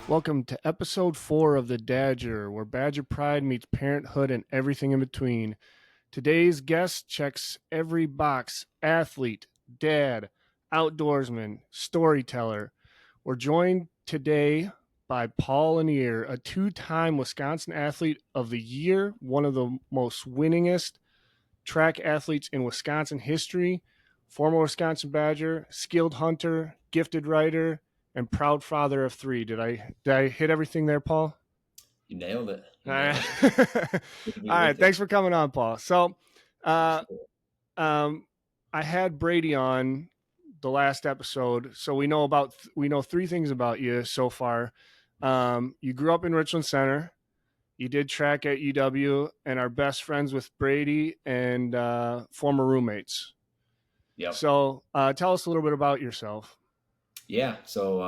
Welcome to episode 4 of the Dadger, where Badger pride meets parenthood and everything in between. Today's guest checks every box: athlete, dad, outdoorsman, storyteller. We're joined today by Paul Annear, a 2-time Wisconsin Athlete of the Year, one of the most winningest track athletes in Wisconsin history, former Wisconsin Badger, skilled hunter, gifted writer, and proud father of 3. Did I hit everything there, Paul? You nailed it. All You right. nailed it. Good to be All right. with you. Thanks for coming on, Paul. So, uh, Absolutely. um, I had Brady on the last episode, so we know 3 things about you so far. You grew up in Richland Center. You did track at UW, and are best friends with Brady and former roommates. Yep. So, tell us a little bit about yourself. Yeah. So,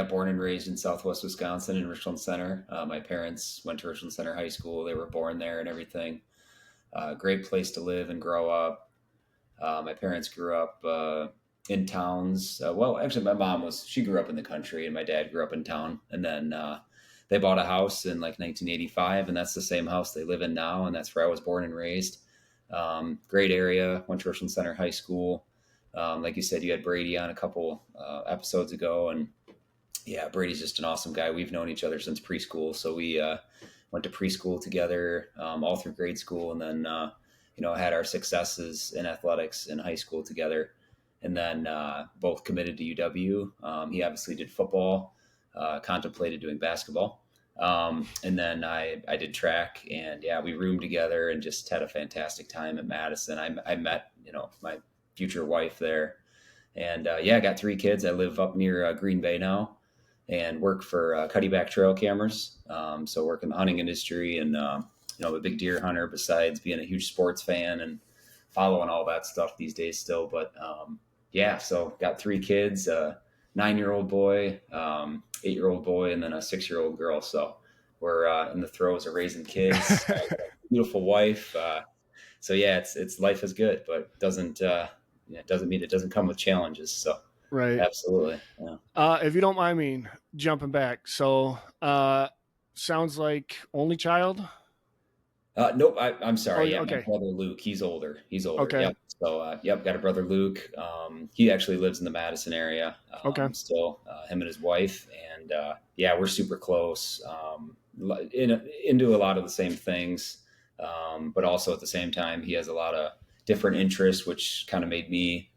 born and raised in Southwest Wisconsin in Richland Center. My parents went to Richland Center High School. They were born there and everything. Great place to live and grow up. My parents grew up in towns. Actually, she grew up in the country, and my dad grew up in town. And then they bought a house in like 1985, and that's the same house they live in now. And that's where I was born and raised. Great area. Went to Richland Center High School. Like you said, you had Brady on a couple episodes ago, and yeah, Brady's just an awesome guy. We've known each other since preschool, so we went to preschool together all through grade school, and then had our successes in athletics in high school together, and then both committed to UW. He obviously did football, contemplated doing basketball. And then I did track, and yeah, we roomed together and just had a fantastic time at Madison. I met, my future wife there, and I got 3 kids. I live up near Green Bay now and work for Cuddy Back Trail Cameras. So work in the hunting industry, and, I'm a big deer hunter besides being a huge sports fan and following all that stuff these days still. But so got 3 kids, 9-year-old boy, 8-year-old boy, and then a 6-year-old girl. So we're in the throes of raising kids. Beautiful wife. So yeah, it's life is good, but doesn't mean it doesn't come with challenges. So Right. absolutely, yeah. If you don't mind me jumping back, so sounds like only child. Nope, I'm Oh, sorry. Yeah, my okay, brother Luke, he's older. He's older. okay, Yep. So, got a brother Luke. He actually lives in the Madison area okay. still. Him and his wife, and we're super close. Into a lot of the same things, but also at the same time, he has a lot of different interests, which kind of made me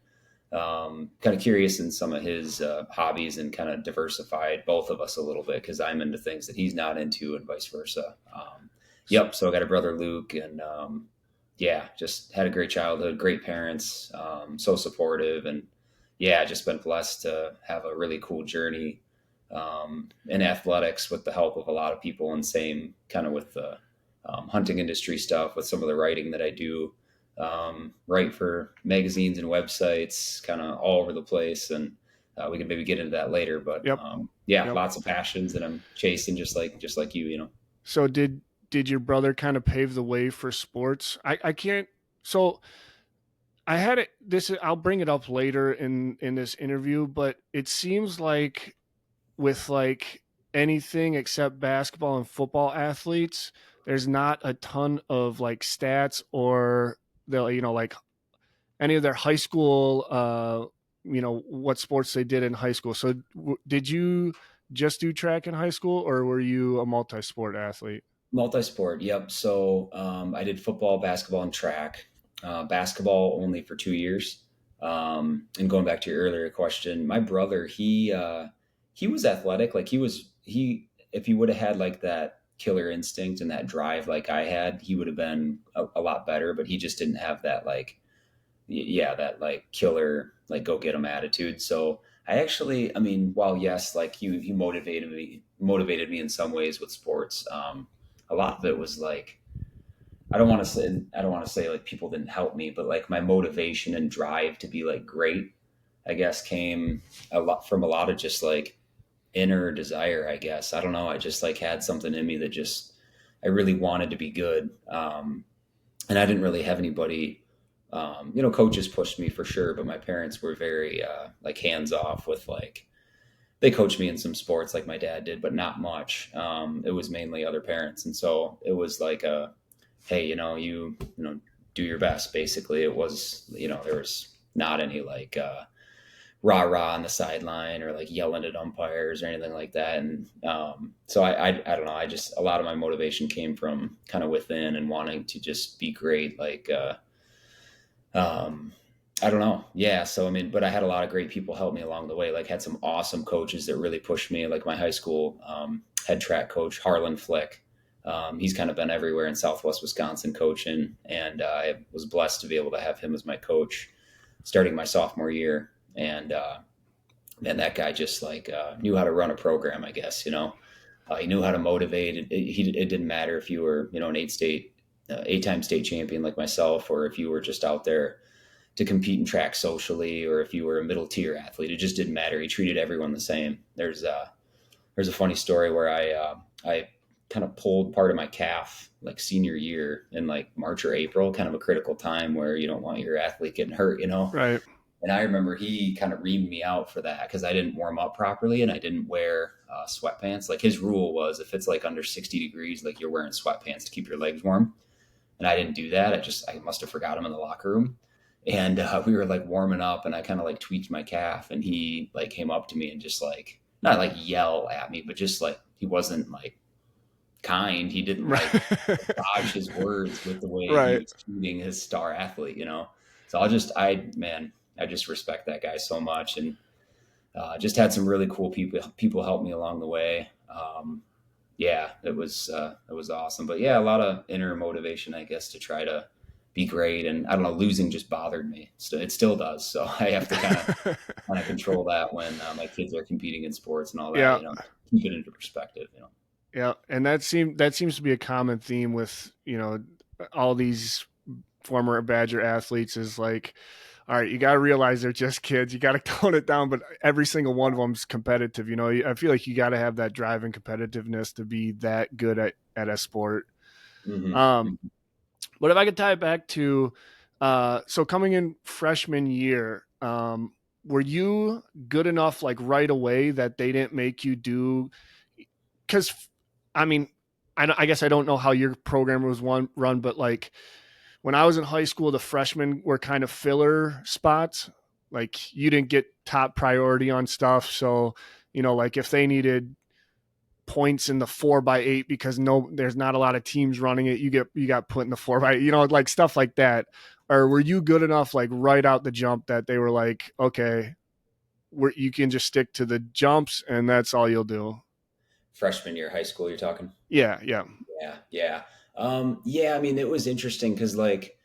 kind of curious in some of his hobbies, and kind of diversified both of us a little bit, because I'm into things that he's not into, and vice versa. Yep. So I got a brother Luke, and just had a great childhood, great parents, so supportive, and just been blessed to have a really cool journey in athletics with the help of a lot of people, and same kind of with the hunting industry stuff, with some of the writing that I do. Write for magazines and websites, kind of all over the place, and we can maybe get into that later. But Yep, yep. lots of passions that I'm chasing, just like you. So did your brother kind of pave the way for sports? I can't. So I had it. This I'll bring it up later in this interview, but it seems like with like anything except basketball and football athletes, there's not a ton of like stats or like any of their high school what sports they did in high school. So did you just do track in high school, or were you a multi-sport athlete? Multi-sport, yep. So I did football, basketball, and track. Basketball only for 2 years. And going back to your earlier question, my brother, he was athletic. Like he if he would have had like that killer instinct and that drive like I had, he would have been a lot better. But he just didn't have that that like killer, like go get 'em attitude. So I mean, while yes, like he motivated me in some ways with sports. A lot of it was like, I don't want to say like people didn't help me, but like my motivation and drive to be like great, I guess, came a lot from a lot of just like inner desire, I guess. I don't know. I just like had something in me that just, I really wanted to be good. And I didn't really have anybody, coaches pushed me for sure, but my parents were very like hands off with like they coached me in some sports like my dad did, but not much. It was mainly other parents. And so it was like hey, you know, do your best. Basically, it was, there was not any like rah rah on the sideline or like yelling at umpires or anything like that. And so I don't know. I just a lot of my motivation came from kind of within and wanting to just be great. Like um, I don't know. Yeah. So I mean, but I had a lot of great people help me along the way. Like had some awesome coaches that really pushed me. Like my high school head track coach Harlan Flick. He's kind of been everywhere in Southwest Wisconsin coaching, and I was blessed to be able to have him as my coach starting my sophomore year. And man, that guy just like knew how to run a program. I guess he knew how to motivate. It didn't matter if you were an eight-time state champion like myself, or if you were just out there to compete in track socially, or if you were a middle tier athlete. It just didn't matter. He treated everyone the same. There's a funny story where I kind of pulled part of my calf like senior year in like March or April, kind of a critical time where you don't want your athlete getting hurt. Right. And I remember he kind of reamed me out for that because I didn't warm up properly and I didn't wear sweatpants. Like his rule was if it's like under 60 degrees, like you're wearing sweatpants to keep your legs warm. And I didn't do that. I must have forgot him in the locker room. And we were like warming up and I kind of like tweaked my calf and he like came up to me and just like, not like yell at me, but just like, he wasn't like kind. He didn't like dodge his words with the way he Right. was treating his star athlete. So I just respect that guy so much, and just had some really cool people help me along the way. Yeah, it was awesome. But yeah, a lot of inner motivation, I guess, to try to be great. And I don't know, losing just bothered me. So it still does. So I have to kind of control that when my kids are competing in sports and all that. Yeah. Keep it into perspective. Yeah, and that seems to be a common theme with all these former Badger athletes is like, all right, you got to realize they're just kids. You got to tone it down, but every single one of them's competitive. I feel like you got to have that drive and competitiveness to be that good at a sport. Um, Mm-hmm. but if I could tie it back to, so coming in freshman year, were you good enough like right away that they didn't make you do? Because I mean, I guess I don't know how your program was run, but like when I was in high school, the freshmen were kind of filler spots. Like you didn't get top priority on stuff. So, like if they needed points in the 4x8 because there's not a lot of teams running it, you got put in the 4x8, like stuff like that. Or were you good enough like right out the jump that they were like, okay, you can just stick to the jumps and that's all you'll do? Freshman year of high school, you're talking? Yeah, yeah. Yeah, yeah. Yeah, I mean, it was interesting because like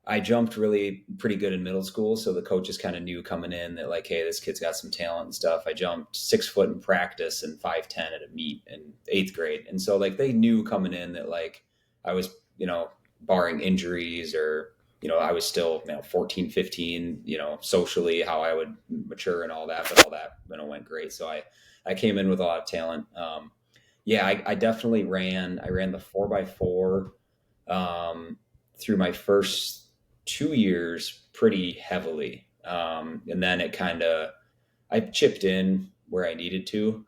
I jumped really pretty good in middle school. So the coaches kind of knew coming in that like, hey, this kid's got some talent and stuff. I jumped 6 foot in practice and 5'10" at a meet in eighth grade. And so like they knew coming in that like I was, barring injuries or, I was still, 14, 15, socially how I would mature and all that, but all that, went great. So I came in with a lot of talent. Yeah, I definitely I ran the 4x4 through my first 2 years pretty heavily. And then I chipped in where I needed to.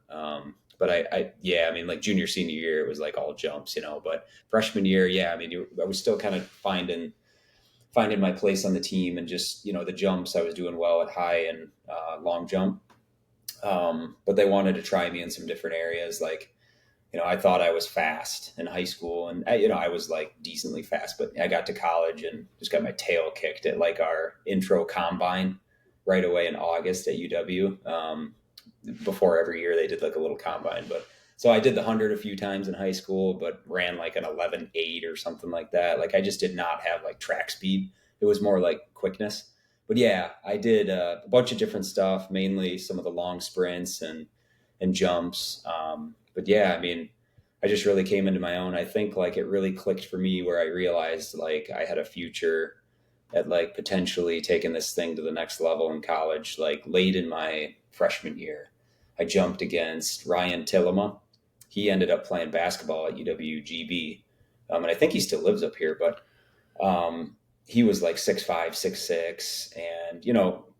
But yeah, I mean, like junior, senior year, it was like all jumps, but freshman year, yeah, I mean, I was still kind of finding my place on the team and just, the jumps I was doing well at high and long jump. But they wanted to try me in some different areas. Like, I thought I was fast in high school and I was like decently fast, but I got to college and just got my tail kicked at like our intro combine right away in August at UW. Before every year they did like a little combine, but so I did the 100 a few times in high school, but ran like an 11.8 or something like that. Like I just did not have like track speed. It was more like quickness. But yeah, I did a bunch of different stuff, mainly some of the long sprints and jumps. But yeah, I mean, I just really came into my own. I think like it really clicked for me where I realized like I had a future at like potentially taking this thing to the next level in college. Like late in my freshman year, I jumped against Ryan Tillema. He ended up playing basketball at UWGB. And I think he still lives up here, but he was like 6'5", 6'6", and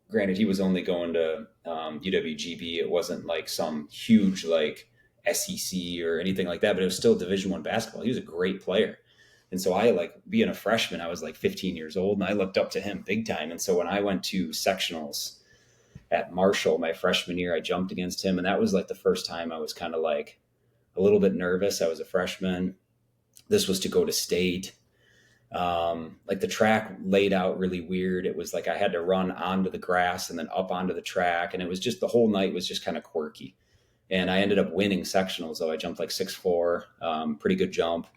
granted, he was only going to UWGB. It wasn't like some huge like SEC or anything like that, but it was still Division I basketball. He was a great player. And so I like being a freshman, I was like 15 years old and I looked up to him big time. And so when I went to sectionals at Marshall my freshman year, I jumped against him. And that was like the first time I was kind of like a little bit nervous. I was a freshman. This was to go to state. Like the track laid out really weird. It was like I had to run onto the grass and then up onto the track. And it was just the whole night was just kind of quirky. And I ended up winning sectionals though. I jumped like 6'4", pretty good jump.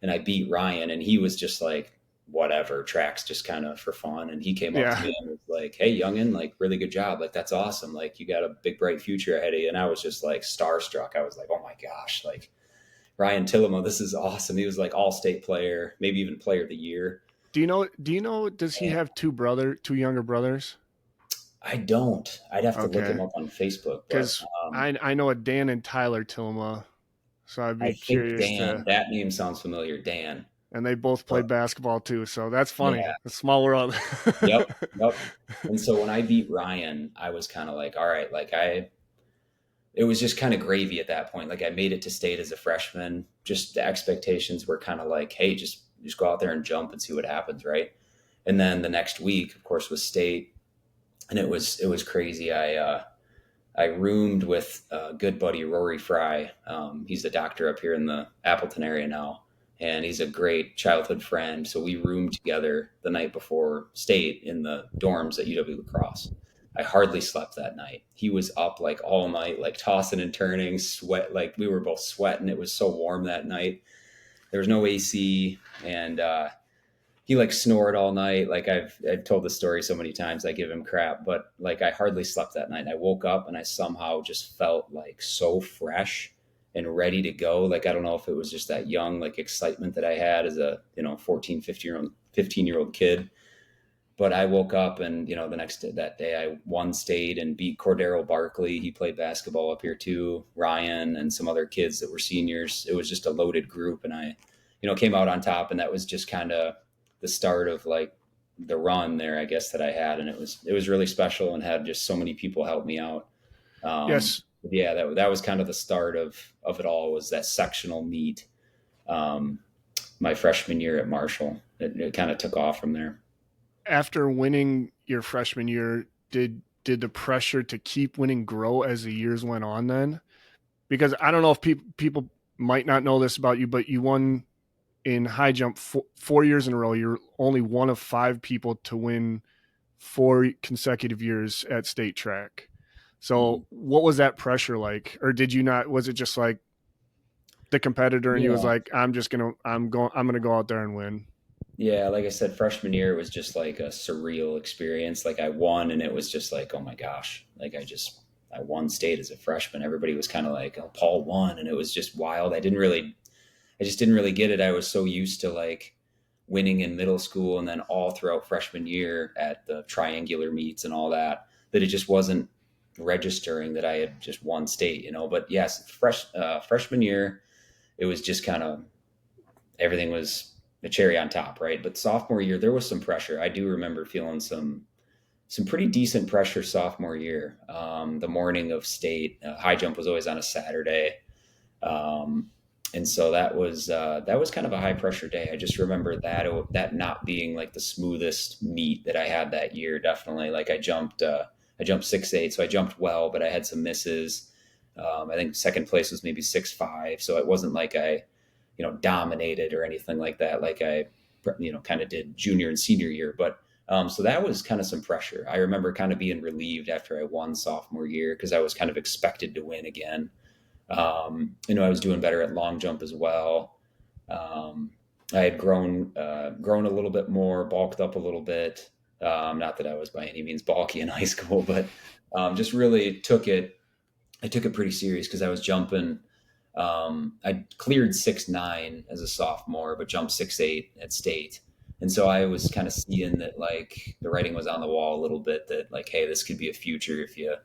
And I beat Ryan and he was just like, whatever, tracks just kind of for fun. And he came up to Yeah. me and was like, hey, youngin, like really good job. Like, that's awesome. Like you got a big, bright future ahead of you. And I was just like starstruck. I was like, oh my gosh, like Ryan Tillamo, this is awesome. He was like all state player, maybe even player of the year. Does he have two younger brothers? I don't. I'd have to look him Okay. up on Facebook, but Because I know a Dan and Tyler Tillema, so I'd I be think curious Dan, to. that name sounds familiar. Dan. And they both But played basketball too, so that's funny. yeah, A small world. yep, yep. And so when I beat Ryan, I was kind of like, all right, like it was just kind of gravy at that point. Like I made it to state as a freshman. Just the expectations were kind of like, hey, just go out there and jump and see what happens, right? And then the next week, of course, was state, and it was crazy. I roomed with a good buddy, Rory Fry. He's a doctor up here in the Appleton area now, and he's a great childhood friend. So we roomed together the night before state in the dorms at UW Lacrosse. I hardly slept that night. He was up like all night, like tossing and turning, sweat. Like we were both sweating. It was so warm that night. There was no AC, and he like snored all night. Like I've told the story so many times, I give him crap, but like I hardly slept that night. I woke up and I somehow just felt like so fresh and ready to go. Like I don't know if it was just that young like excitement that I had as a 14, 15-year old kid. But I woke up and the next day, that day I won state and beat Cordero Barkley. He played basketball up here too. Ryan and some other kids that were seniors. It was just a loaded group, and I came out on top. And that was just kind of the start of like the run there, I guess, that I had. And it was really special and had just so many people help me out. Yes. Yeah, that was kind of the start of it all, was that sectional meet. Um, my freshman year at Marshall, it kind of took off from there. After winning your freshman year, did the pressure to keep winning grow as the years went on then? Because I don't know if people might not know this about you, but you won in high jump 4 years in a row. You're only one of five people to win 4 consecutive years at state track. Mhm. So what was that pressure like? Or did you not, was it just like the competitor and he was Yeah. like, I'm gonna go out there and win? Yeah, like I said, freshman year was just like a surreal experience. Like I won, and it was just like, oh my gosh, like I won state as a freshman. Everybody was kind of like, oh, Paul won, and it was just wild. I just didn't really get it. I was so used to like winning in middle school and then all throughout freshman year at the triangular meets and all that, that it just wasn't registering that I had just won state. But yes, freshman year, it was just kind of everything was the cherry on top, right? But sophomore year, there was some pressure. I do remember feeling some pretty decent pressure sophomore year. The morning of state, high jump was always on a Saturday, and so that was kind of a high pressure day. I just remember that not being like the smoothest meet that I had that year. Definitely, like I jumped 6'8", so I jumped well, but I had some misses. I think second place was maybe 6'5", so it wasn't like I dominated or anything like that, like I kind of did junior and senior year. But so that was kind of some pressure. I remember kind of being relieved after I won sophomore year, because I was kind of expected to win again. I was doing better at long jump as well. I had grown a little bit more, bulked up a little bit. Not that I was by any means bulky in high school, but just really I took it pretty serious, because I was jumping. I cleared 6'9" as a sophomore, but jumped 6'8" at state. And so I was kind of seeing that like the writing was on the wall a little bit, that like, hey, this could be a future if you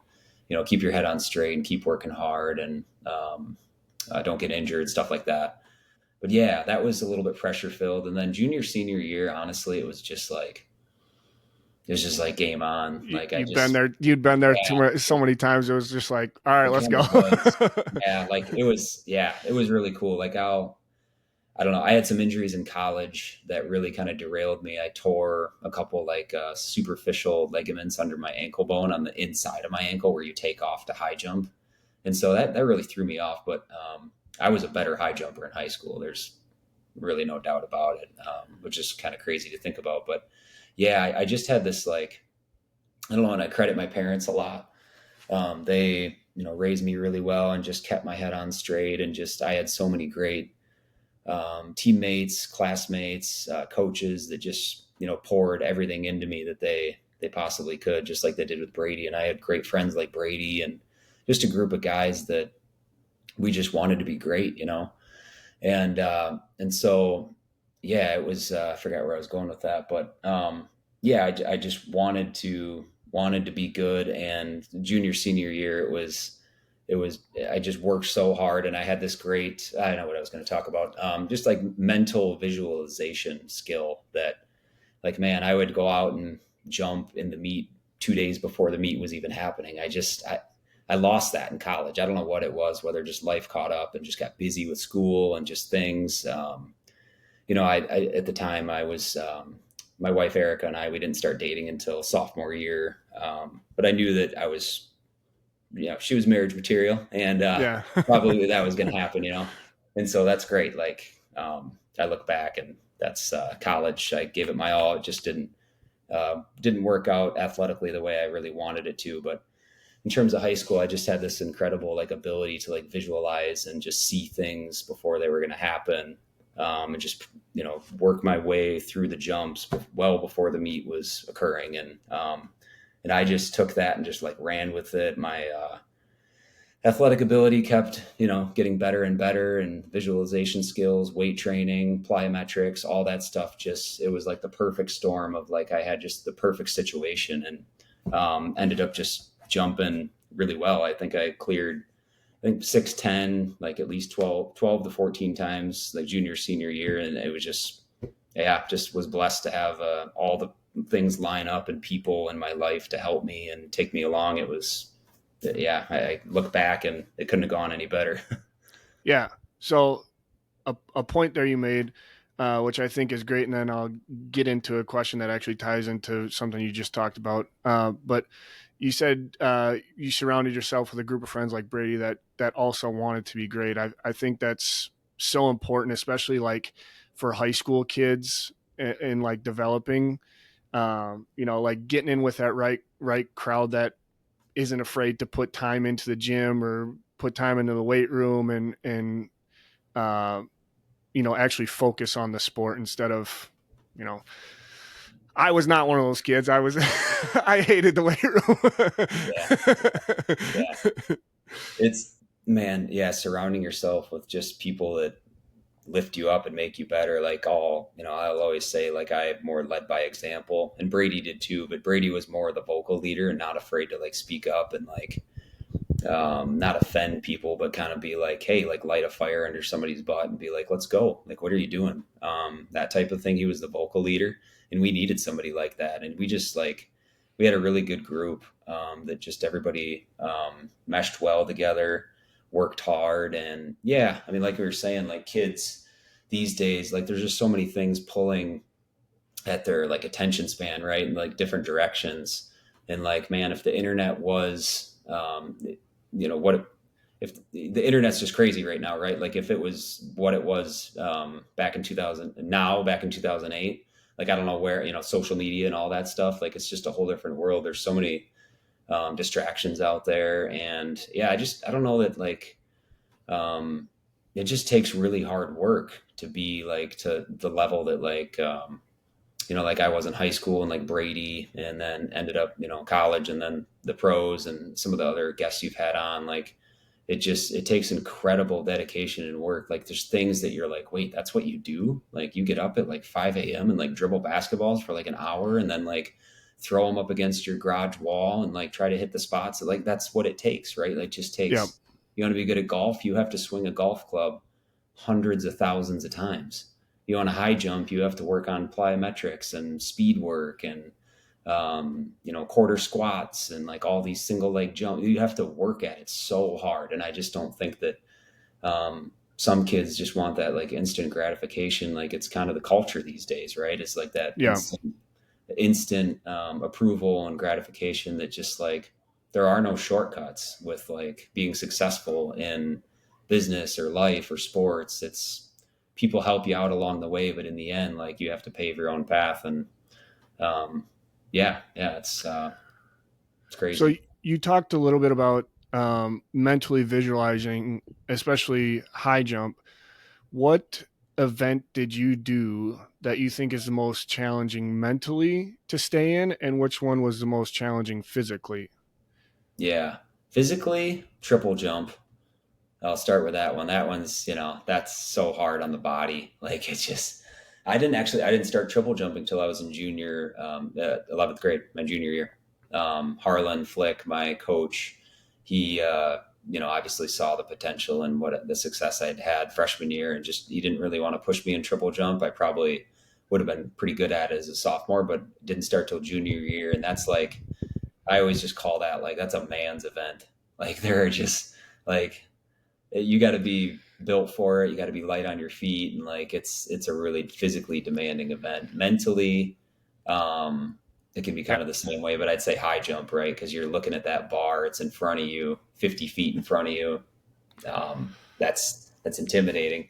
keep your head on straight and keep working hard, and don't get injured, stuff like that. But yeah, that was a little bit pressure filled. And then junior, senior year, honestly, it was just like it was just like game on. You, Like I you'd been just, there. You'd been there yeah, so many times. It was just like, all right, it let's kind go. of was. Yeah. Like it was, yeah, it was really cool. Like I don't know. I had some injuries in college that really kind of derailed me. I tore a couple like superficial ligaments under my ankle bone on the inside of my ankle where you take off to high jump. And so that really threw me off. But I was a better high jumper in high school. There's really no doubt about it, which is kind of crazy to think about. But yeah, I just had this like, I don't know, and I credit my parents a lot. They, raised me really well and just kept my head on straight. And just, I had so many great teammates, classmates, coaches that just, poured everything into me that they possibly could, just like they did with Brady. And I had great friends like Brady and just a group of guys that we just wanted to be great, and so yeah, it was I forgot where I was going with that, but yeah, I just wanted to be good. And junior senior year, it was I just worked so hard, and I had this great, I don't know what I was going to talk about, just like mental visualization skill that, like, man, I would go out and jump in the meet 2 days before the meet was even happening. I lost that in college. I don't know what it was, whether just life caught up and just got busy with school and just things. I at the time I was, my wife Erica and I, we didn't start dating until sophomore year. But I knew that I was, she was marriage material, and Yeah. probably that was going to happen, and so that's great. Like, I look back, and that's college. I gave it my all. It just didn't work out athletically the way I really wanted it to. But in terms of high school, I just had this incredible like ability to like visualize and just see things before they were going to happen, and just work my way through the jumps well before the meet was occurring. And I just took that and just like ran with it. My athletic ability kept getting better and better, and visualization skills, weight training, plyometrics, all that stuff. Just, it was like the perfect storm of like, I had just the perfect situation, and ended up just jumping really well. I think I cleared, I think 6'10", like at least 12 to 14 times, like junior senior year. And it was just, yeah, just was blessed to have all the things line up and people in my life to help me and take me along. It was, yeah, I look back and it couldn't have gone any better. Yeah. So a point there you made, which I think is great, and then I'll get into a question that actually ties into something you just talked about. But you said you surrounded yourself with a group of friends like Brady that also wanted to be great. I think that's so important, especially like for high school kids and like developing, like getting in with that right crowd that isn't afraid to put time into the gym or put time into the weight room and uh, actually focus on the sport instead of, you know, I was not one of those kids. I was, I hated the weight Yeah, yeah. room. It's, man, yeah, surrounding yourself with just people that lift you up and make you better. Like, I'll always say, like, I more led by example, and Brady did too, but Brady was more the vocal leader and not afraid to like speak up and like, not offend people, but kind of be like, hey, like light a fire under somebody's butt and be like, let's go. Like, what are you doing? That type of thing. He was the vocal leader, and we needed somebody like that. And we just like, we had a really good group, that just everybody, meshed well together, worked hard. And yeah, I mean, like we were saying, like kids these days, like there's just so many things pulling at their like attention span, right? In like different directions. And like, man, if the internet was, what if the internet's just crazy right now, right? Like if it was what it was, back in 2000, now back in 2008, like, I don't know where, social media and all that stuff, like it's just a whole different world. There's so many, distractions out there. And yeah, I don't know that like, um, it just takes really hard work to be like to the level that like, like I was in high school and like Brady, and then ended up, college, and then the pros and some of the other guests you've had on. Like, it takes incredible dedication and work. Like there's things that you're like, wait, that's what you do? Like you get up at like 5 a.m. and like dribble basketballs for like an hour, and then like throw them up against your garage wall and like try to hit the spots. Like that's what it takes, right? Like just Yeah. takes, you want to be good at golf, you have to swing a golf club hundreds of thousands of times. You want a high jump, you have to work on plyometrics and speed work and quarter squats and like all these single leg jumps. You have to work at it so hard. And I just don't think that some kids just want that like instant gratification. Like it's kind of the culture these days, right? It's like that Yeah. instant approval and gratification that just like there are no shortcuts with like being successful in business or life or sports. It's people help you out along the way, but in the end, like you have to pave your own path. And um, yeah, it's So crazy. you talked a little bit about mentally visualizing, especially high jump. What event did you do that you think is the most challenging mentally to stay in, and which one was the most challenging physically? Yeah, physically, triple jump. I'll start with that one. That one's, that's so hard on the body. Like it's just, I didn't start triple jumping till I was in 11th grade, my junior year. Harlan Flick, my coach, he, obviously saw the potential and what the success I'd had freshman year, and just he didn't really want to push me in triple jump. I probably would have been pretty good at it as a sophomore, but didn't start till junior year. And that's like, I always just call that like that's a man's event. Like there are just like you got to be built for it. You got to be light on your feet, and like it's a really physically demanding event. Mentally, it can be Yeah. kind of the same way, but I'd say high jump, right? Because you're looking at that bar, it's in front of you, 50 feet in front of you. That's intimidating.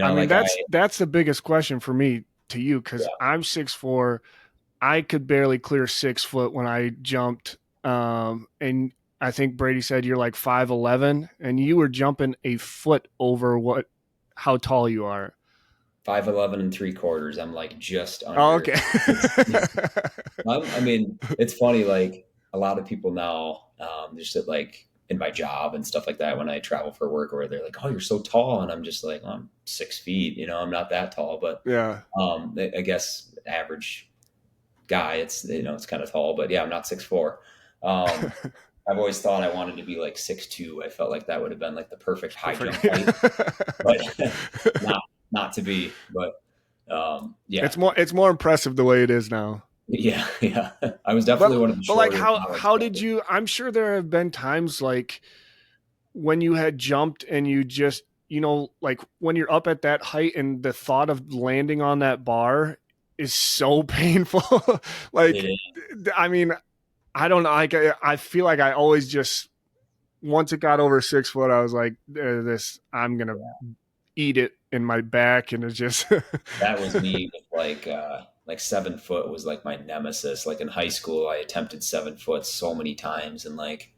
I mean, Like that's the biggest question for me to you because yeah, I'm 6'4". I could barely clear 6 foot when I jumped. And I think Brady said you're like 5'11", and you were jumping a foot over how tall you are. 5'11" and 3/4. I'm like just Oh, under. okay. I mean, it's funny. Like a lot of people now, just that like in my job and stuff like that, when I travel for work, where they're like, "Oh, you're so tall," and I'm just like, well, "I'm 6 feet." I'm not that tall, but Yeah. I guess average guy, it's kind of tall. But yeah, I'm not 6'4". Um, I've always thought I wanted to be like 6'2". I felt like that would have been like the perfect high Perfect. jump height, but not not to be. But yeah, It's more impressive the way it is now. yeah, yeah. I was But definitely one of the but like shorter in college. how But did you I'm sure there have been times like when you had jumped and you just like when you're up at that height and the thought of landing on that bar is so painful. it Like is. I mean, I don't know, I feel like I always just once it got over 6 foot I was like, this I'm gonna eat it in my back, and it's just That was me with like 7 foot was like my nemesis. Like in high school, I attempted 7 foot so many times, and like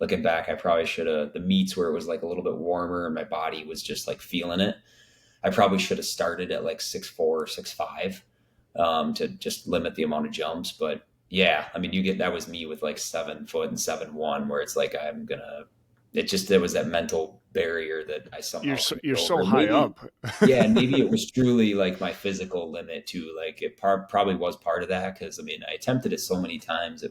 looking back, I probably should have the meets where it was like a little bit warmer and my body was just like feeling it. I probably should have started at like 6'4" or 6'5", to just limit the amount of jumps. But yeah, I mean, you get that was me with like 7 foot and 7'1", where it's like I'm gonna. It just there was that mental barrier that I you're somehow so, couldn't you're get so over. high Maybe up. yeah, and maybe it was truly like my physical limit too. Like it probably was part of that because I mean I attempted it so many times.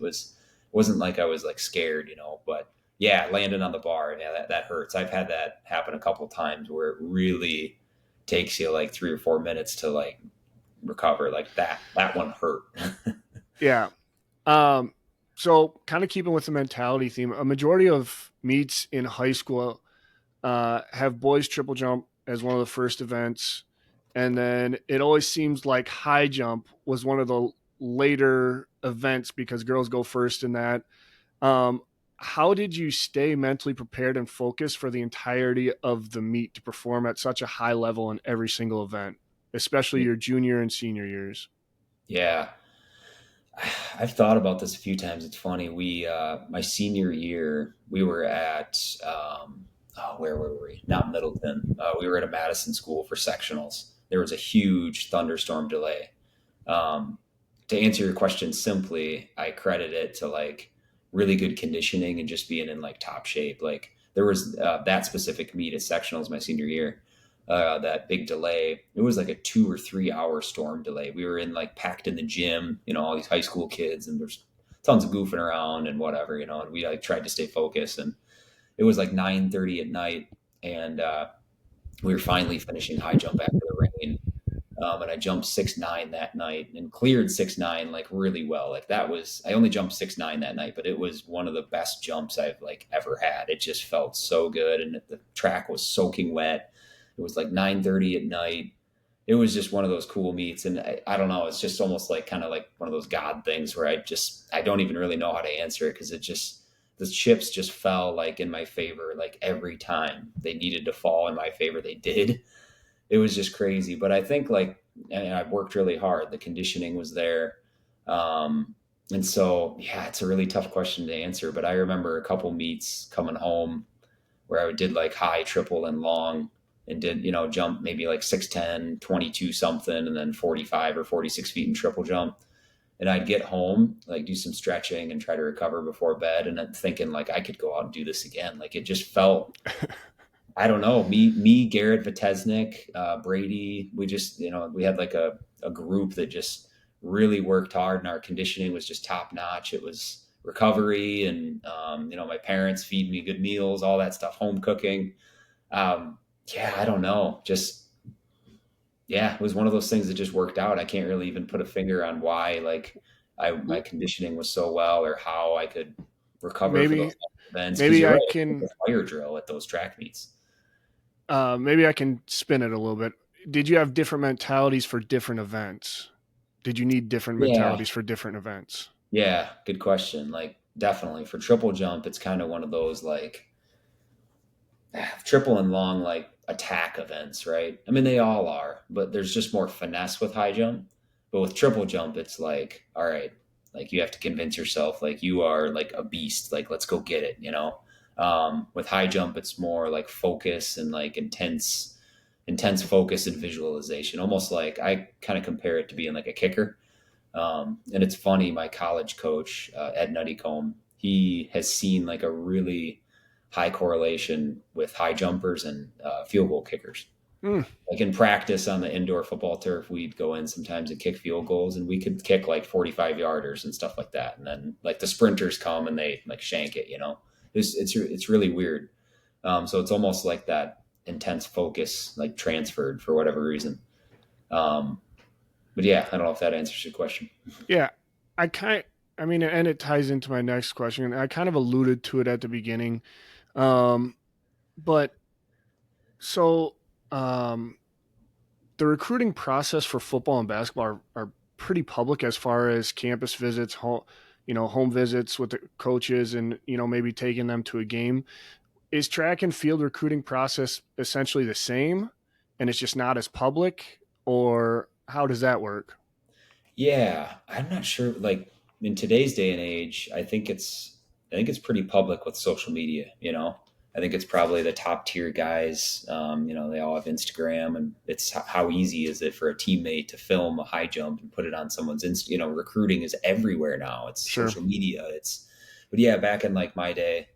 Wasn't like I was like scared, But yeah, landing on the bar, yeah, that hurts. I've had that happen a couple times where it really takes you like 3 or 4 minutes to like recover. Like that one hurt. Yeah. Um, so kind of keeping with the mentality theme, a majority of meets in high school have boys triple jump as one of the first events, and then it always seems like high jump was one of the later events because girls go first in that. Um, how did you stay mentally prepared and focused for the entirety of the meet to perform at such a high level in every single event, especially your junior and senior years? Yeah, I've thought about this a few times. It's funny. My senior year, we were at, where were we? Not Middleton. We were at a Madison school for sectionals. There was a huge thunderstorm delay. Um, to answer your question simply, I credit it to like really good conditioning and just being in like top shape. Like there was that specific meet at sectionals my senior year. That big delay. It was like a 2 or 3 hour storm delay. We were in like packed in the gym, all these high school kids, and there's tons of goofing around and whatever, and we like tried to stay focused. And it was like 9:30 at night, and we were finally finishing high jump after the rain. And I jumped 6'9" that night and cleared 6'9" like really well. Like that was, I only jumped 6'9" that night, but it was one of the best jumps I've like ever had. It just felt so good. And the track was soaking wet. It was like 9:30 at night. It was just one of those cool meets. And I don't know, it's just almost like kind of like one of those God things where I don't even really know how to answer it. Cause it just, the chips just fell like in my favor. Like every time they needed to fall in my favor, they did. It was just crazy. But I think like, and I worked really hard. The conditioning was there. And so, yeah, it's a really tough question to answer. But I remember a couple meets coming home where I did like high, triple, and long and did, jump maybe like 6'10", 22 something, and then 45 or 46 feet in triple jump. And I'd get home, like do some stretching and try to recover before bed. And then thinking like I could go out and do this again. Like it just felt, I don't know, Garrett Vitesnik, Brady, we just, we had like a group that just really worked hard and our conditioning was just top notch. It was recovery and, my parents feed me good meals, all that stuff, home cooking. Yeah, I don't know. Just, yeah, it was one of those things that just worked out. I can't really even put a finger on why, like my conditioning was so well or how I could recover for Maybe those events. Cause maybe you're right. I It's like can a fire drill at those track meets. maybe I can spin it a little bit. Did you have different mentalities for different events? Did you need different Yeah. mentalities for different events? Yeah. Good question. Like definitely for triple jump, it's kind of one of those like triple and long, like attack events, right? I mean, they all are, but there's just more finesse with high jump. But with triple jump, it's like, all right, like you have to convince yourself like you are like a beast. Like, let's go get it. With high jump, it's more like focus and like intense focus and visualization. Almost like I kind of compare it to being like a kicker. And it's funny, my college coach, Ed Nuttycombe, he has seen like a really high correlation with high jumpers and field goal kickers. Mm, Like in practice on the indoor football turf, we'd go in sometimes and kick field goals, and we could kick like 45 yarders and stuff like that. And then like the sprinters come and they like shank it. It's really weird. So it's almost like that intense focus like transferred for whatever reason. Um, but yeah, I don't know if that answers your question. yeah, I kind. I mean, and it ties into my next question. And I kind of alluded to it at the beginning, um, but so um, the recruiting process for football and basketball are pretty public as far as campus visits, home visits with the coaches, and maybe taking them to a game. Is track and field recruiting process essentially the same, and it's just not as public, or how does that work? Yeah, I'm not sure. Like in today's day and age, I think it's pretty public with social media. I think it's probably the top tier guys. They all have Instagram, and it's how easy is it for a teammate to film a high jump and put it on someone's recruiting is everywhere now. It's Sure. social media. But yeah, back in like my day,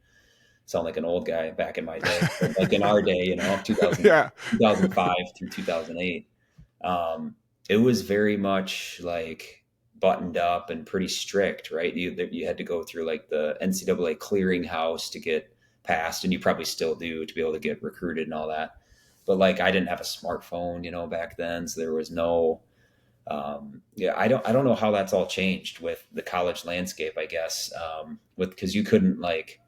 sound like an old guy back in my day, but like in our day, 2000, Yeah. 2005 through 2008. Um, it was very much like buttoned up and pretty strict, right? You had to go through like the NCAA clearinghouse to get passed, and you probably still do to be able to get recruited and all that. But like I didn't have a smartphone, back then, so there was no. Yeah, I don't know how that's all changed with the college landscape. I guess with because you couldn't like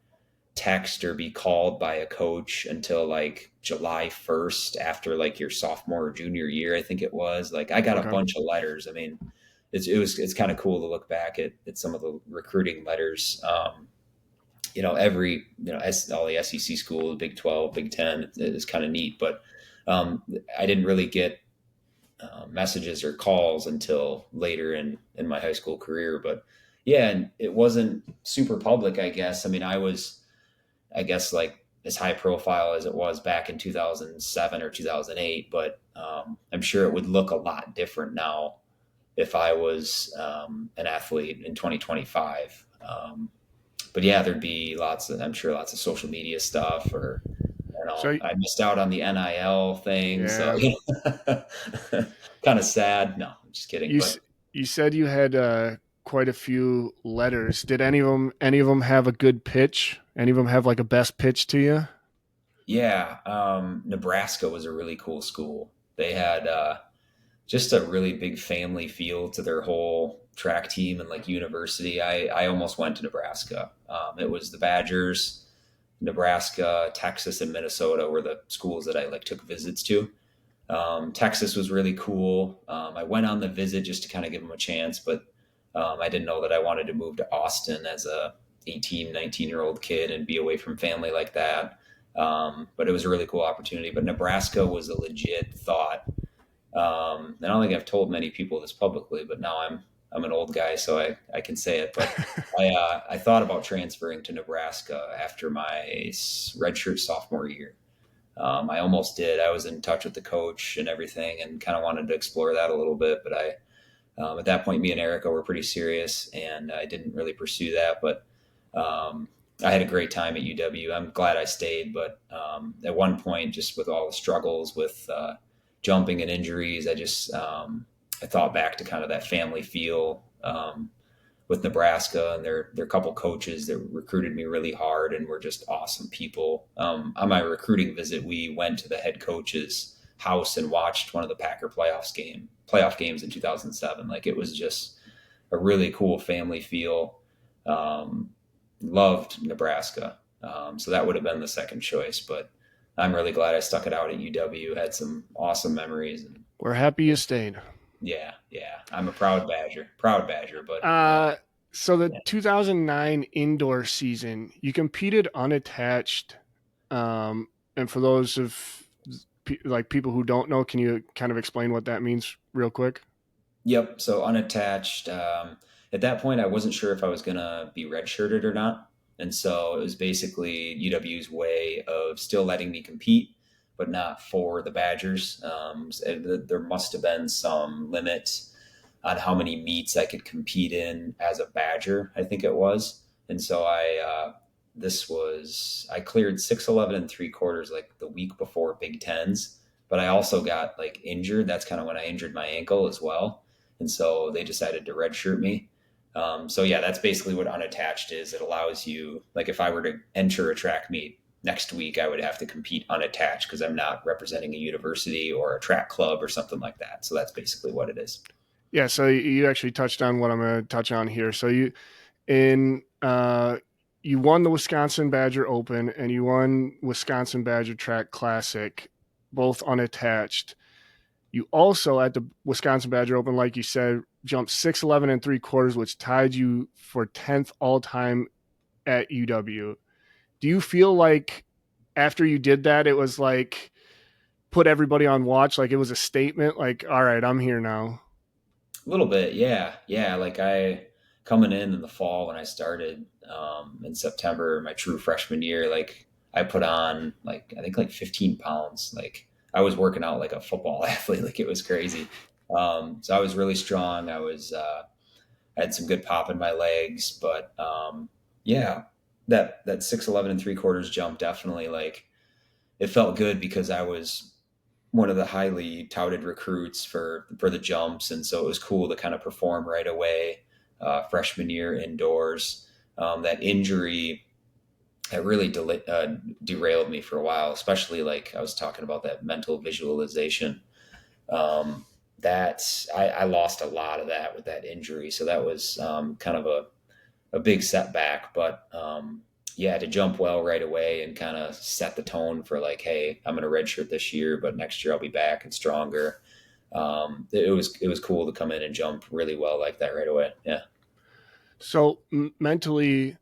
text or be called by a coach until like July 1st after like your sophomore or junior year, I think it was. Like I got a Okay. bunch of letters. I mean, it's kind of cool to look back at some of the recruiting letters. Every as all the SEC schools, Big 12, Big 10, is kind of neat. But I didn't really get messages or calls until later in my high school career. But yeah, and it wasn't super public, I guess. I mean, I guess like as high profile as it was back in 2007 or 2008, but I'm sure it would look a lot different now if I was an athlete in 2025. But yeah, there'd be I'm sure lots of social media stuff, or So I missed out on the NIL thing. So, yeah, kind of sad. No, I'm just kidding. you But s- you said you had quite a few letters. Did any of them have a good pitch? Any of them have like a best pitch to you? yeah, Nebraska was a really cool school. They had just a really big family feel to their whole track team and like university. I almost went to Nebraska. It was the Badgers, Nebraska, Texas, and Minnesota were the schools that I like took visits to. Texas was really cool. I went on the visit just to kind of give them a chance, but I didn't know that I wanted to move to Austin as a 18, 19-year-old kid and be away from family like that. But it was a really cool opportunity. But Nebraska was a legit thought. I don't think I've told many people this publicly, but now I'm an old guy, so I can say it. But I thought about transferring to Nebraska after my redshirt sophomore year. I almost did. I was in touch with the coach and everything, and kind of wanted to explore that a little bit. But at that point, me and Erica were pretty serious, and I didn't really pursue that. But I had a great time at UW. I'm glad I stayed, but at one point, just with all the struggles with jumping and injuries, I thought back to kind of that family feel with Nebraska and their couple coaches that recruited me really hard and were just awesome people. On my recruiting visit, we went to the head coach's house and watched one of the Packer playoff games in 2007. Like it was just a really cool family feel. Loved Nebraska. So that would have been the second choice, but I'm really glad I stuck it out at UW. Had some awesome memories. And We're happy you stayed. yeah. I'm a proud Badger, but So the yeah. 2009 indoor season, you competed unattached. And for those of like people who don't know, can you kind of explain what that means real quick? Yep. So unattached. At that point, I wasn't sure if I was going to be redshirted or not. And so it was basically UW's way of still letting me compete, but not for the Badgers. There must have been some limit on how many meets I could compete in as a Badger, I think it was. And so I cleared 6'11" and 3/4 like the week before Big Tens, but I also got like injured. That's kind of when I injured my ankle as well. And so they decided to redshirt me. So yeah, that's basically what unattached is. It allows you, like if I were to enter a track meet next week, I would have to compete unattached because I'm not representing a university or a track club or something like that. So that's basically what it is. Yeah, so you actually touched on what I'm going to touch on here. So in you won the Wisconsin Badger Open and you won Wisconsin Badger Track Classic, both unattached. You also at the Wisconsin Badger Open, like you said, jumped 6'11" and 3/4, which tied you for 10th all time at UW. Do you feel like after you did that, it was like put everybody on watch, like it was a statement, like, all right, I'm here now? A little bit, yeah. Like I coming in the fall when I started in September, my true freshman year, like I put on like I think like 15 pounds. Like I was working out like a football athlete, like it was crazy. So I was really strong. I had some good pop in my legs, but yeah, that 6'11" and 3/4 jump definitely like it felt good because I was one of the highly touted recruits for the jumps, and so it was cool to kind of perform right away. Freshman year indoors, that injury it really derailed me for a while, especially like I was talking about that mental visualization. That I lost a lot of that with that injury, so that was kind of a big setback. But yeah, to jump well right away and kind of set the tone for like, hey, I'm going to redshirt this year, but next year I'll be back and stronger. It was cool to come in and jump really well like that right away. Yeah. So mentally,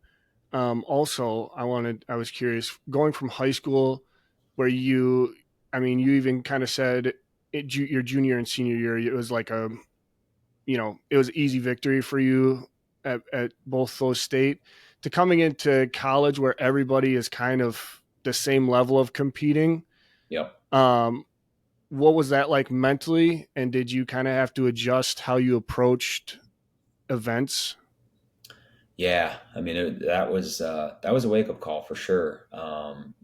also, I was curious, going from high school where I mean, you even kind of said your junior and senior year, it was like it was easy victory for you at both those state to coming into college where everybody is kind of the same level of competing. Yep. Um, what was that like mentally? And did you kind of have to adjust how you approached events? Yeah. I mean, that was a wake up call for sure.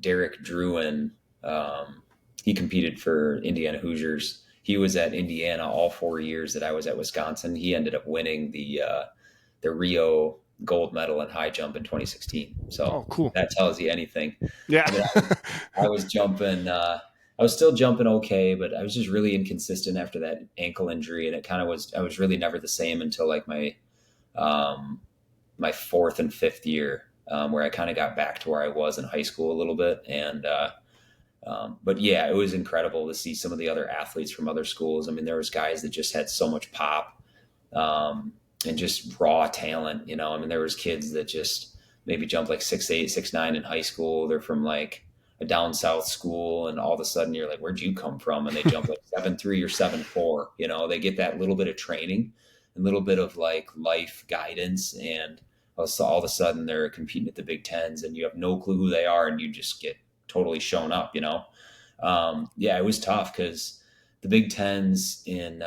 Derek Druin, he competed for Indiana Hoosiers. He was at Indiana all 4 years that I was at Wisconsin. He ended up winning the Rio gold medal in high jump in 2016. So Oh, cool. that tells you anything. Yeah. I mean, I was jumping. I was still jumping okay, but I was just really inconsistent after that ankle injury, and it kind of was. I was really never the same until like um, my fourth and fifth year, where I kind of got back to where I was in high school a little bit. And but yeah, it was incredible to see some of the other athletes from other schools. I mean, there was guys that just had so much pop, um, and just raw talent. You know, I mean, there was kids that just maybe jumped like 6'8", 6'9" in high school. They're from like a down south school, and all of a sudden you're like, "Where'd you come from?" And they jump like 7'3" or 7'4". You know, they get that little bit of training, a little bit of like life guidance, and all of a sudden they're competing at the Big Tens, and you have no clue who they are, and you just get totally shown up. You know, yeah, it was tough because the Big Tens in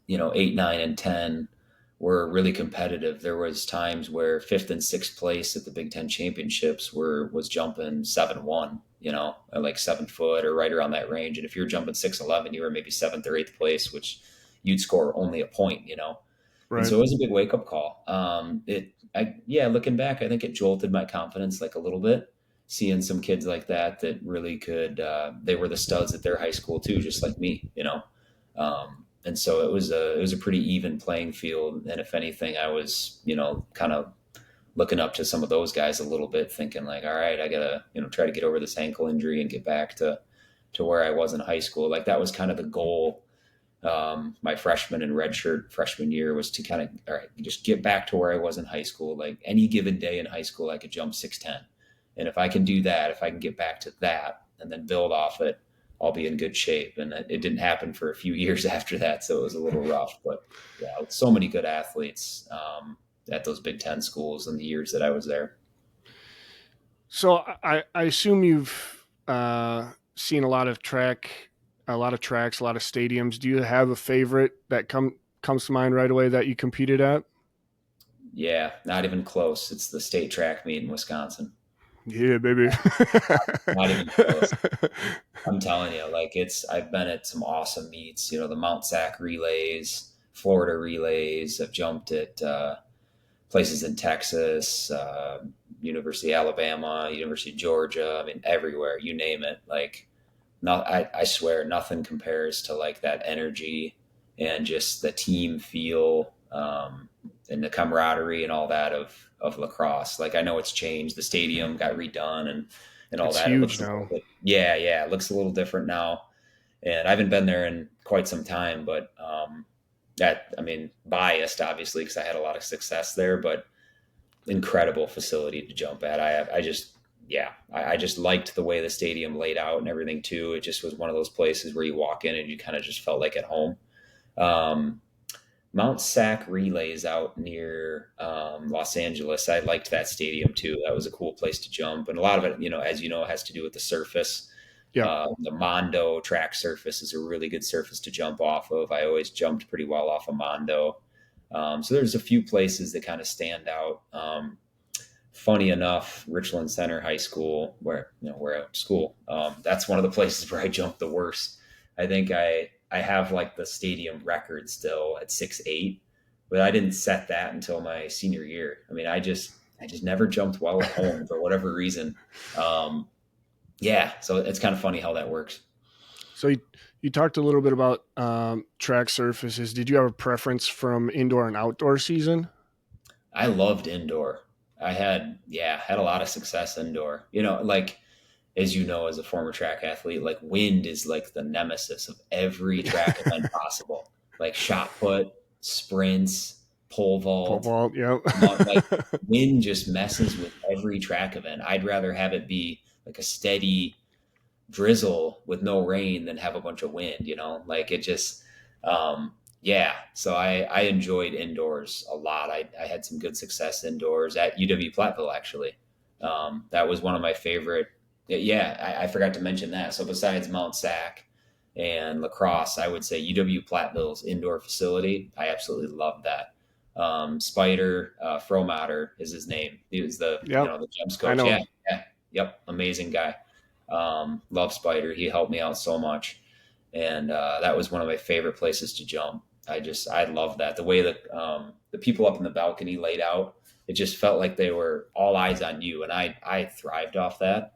8, 9, and 10 were really competitive. There was times where fifth and sixth place at the Big Ten championships was jumping 7'1", at like 7 foot or right around that range. And if you were jumping 6'11", you were maybe seventh or eighth place, which you'd score only a point. And Right. so it was a big wake up call. Looking back, I think it jolted my confidence like a little bit, seeing some kids like that really could. They were the studs at their high school too, just like me. And so it was a pretty even playing field. And if anything, I was kind of looking up to some of those guys a little bit, thinking like, all right, I gotta try to get over this ankle injury and get back to where I was in high school. Like that was kind of the goal. My freshman and redshirt freshman year was to kind of, all right, just get back to where I was in high school. Like any given day in high school, I could jump 6'10". And if I can do that, if I can get back to that and then build off it, I'll be in good shape. And it didn't happen for a few years after that. So it was a little rough, but yeah, so many good athletes at those Big Ten schools in the years that I was there. So I assume you've seen a lot of tracks, a lot of stadiums. Do you have a favorite that comes to mind right away that you competed at? Yeah, not even close. It's the state track meet in Wisconsin. Yeah, baby. Not even close. I'm telling you, like I've been at some awesome meets, the Mount Sac relays, Florida relays. I've jumped at places in Texas, University of Alabama, University of Georgia. I mean, everywhere, you name it. Like, not, I swear, nothing compares to like that energy and just the team feel, and the camaraderie and all that of lacrosse. Like, I know it's changed. The stadium got redone and all It's that. It huge looks a little now. bit, yeah, it looks a little different now. And I haven't been there in quite some time, but I mean, biased obviously because I had a lot of success there, but incredible facility to jump at. I just liked the way the stadium laid out and everything too. It just was one of those places where you walk in and you kind of just felt like at home. Um, Mount Sac relays out near Los Angeles. I liked that stadium too. That was a cool place to jump, and a lot of it, as you know, has to do with the surface. Yeah. The Mondo track surface is a really good surface to jump off of. I always jumped pretty well off of Mondo. So there's a few places that kind of stand out. Funny enough, Richland Center High School, where I went to school, that's one of the places where I jumped the worst. I think I have like the stadium record still at 6'8", but I didn't set that until my senior year. I mean, I just never jumped well at home for whatever reason. Yeah, so it's kind of funny how that works. So you talked a little bit about track surfaces. Did you have a preference from indoor and outdoor season? I loved indoor. I had a lot of success indoor. Like as you know, as a former track athlete, like wind is like the nemesis of every track event possible. Like shot put, sprints, pole Pole vault, vault, yeah. like wind just messes with every track event. I'd rather have it be like a steady drizzle with no rain than have a bunch of wind. Like it just, yeah. So I enjoyed indoors a lot. I had some good success indoors at UW Platteville, actually. That was one of my favorite. Yeah, I forgot to mention that. So besides Mount Sac and Lacrosse, I would say UW Platteville's indoor facility. I absolutely loved that. Spider Fromatter is his name. He was the Yep. the jumps I coach. know Yeah, him. yeah, yep, amazing guy. Love Spider. He helped me out so much, and that was one of my favorite places to jump. I love that the way that the people up in the balcony laid out. It just felt like they were all eyes on you, and I thrived off that.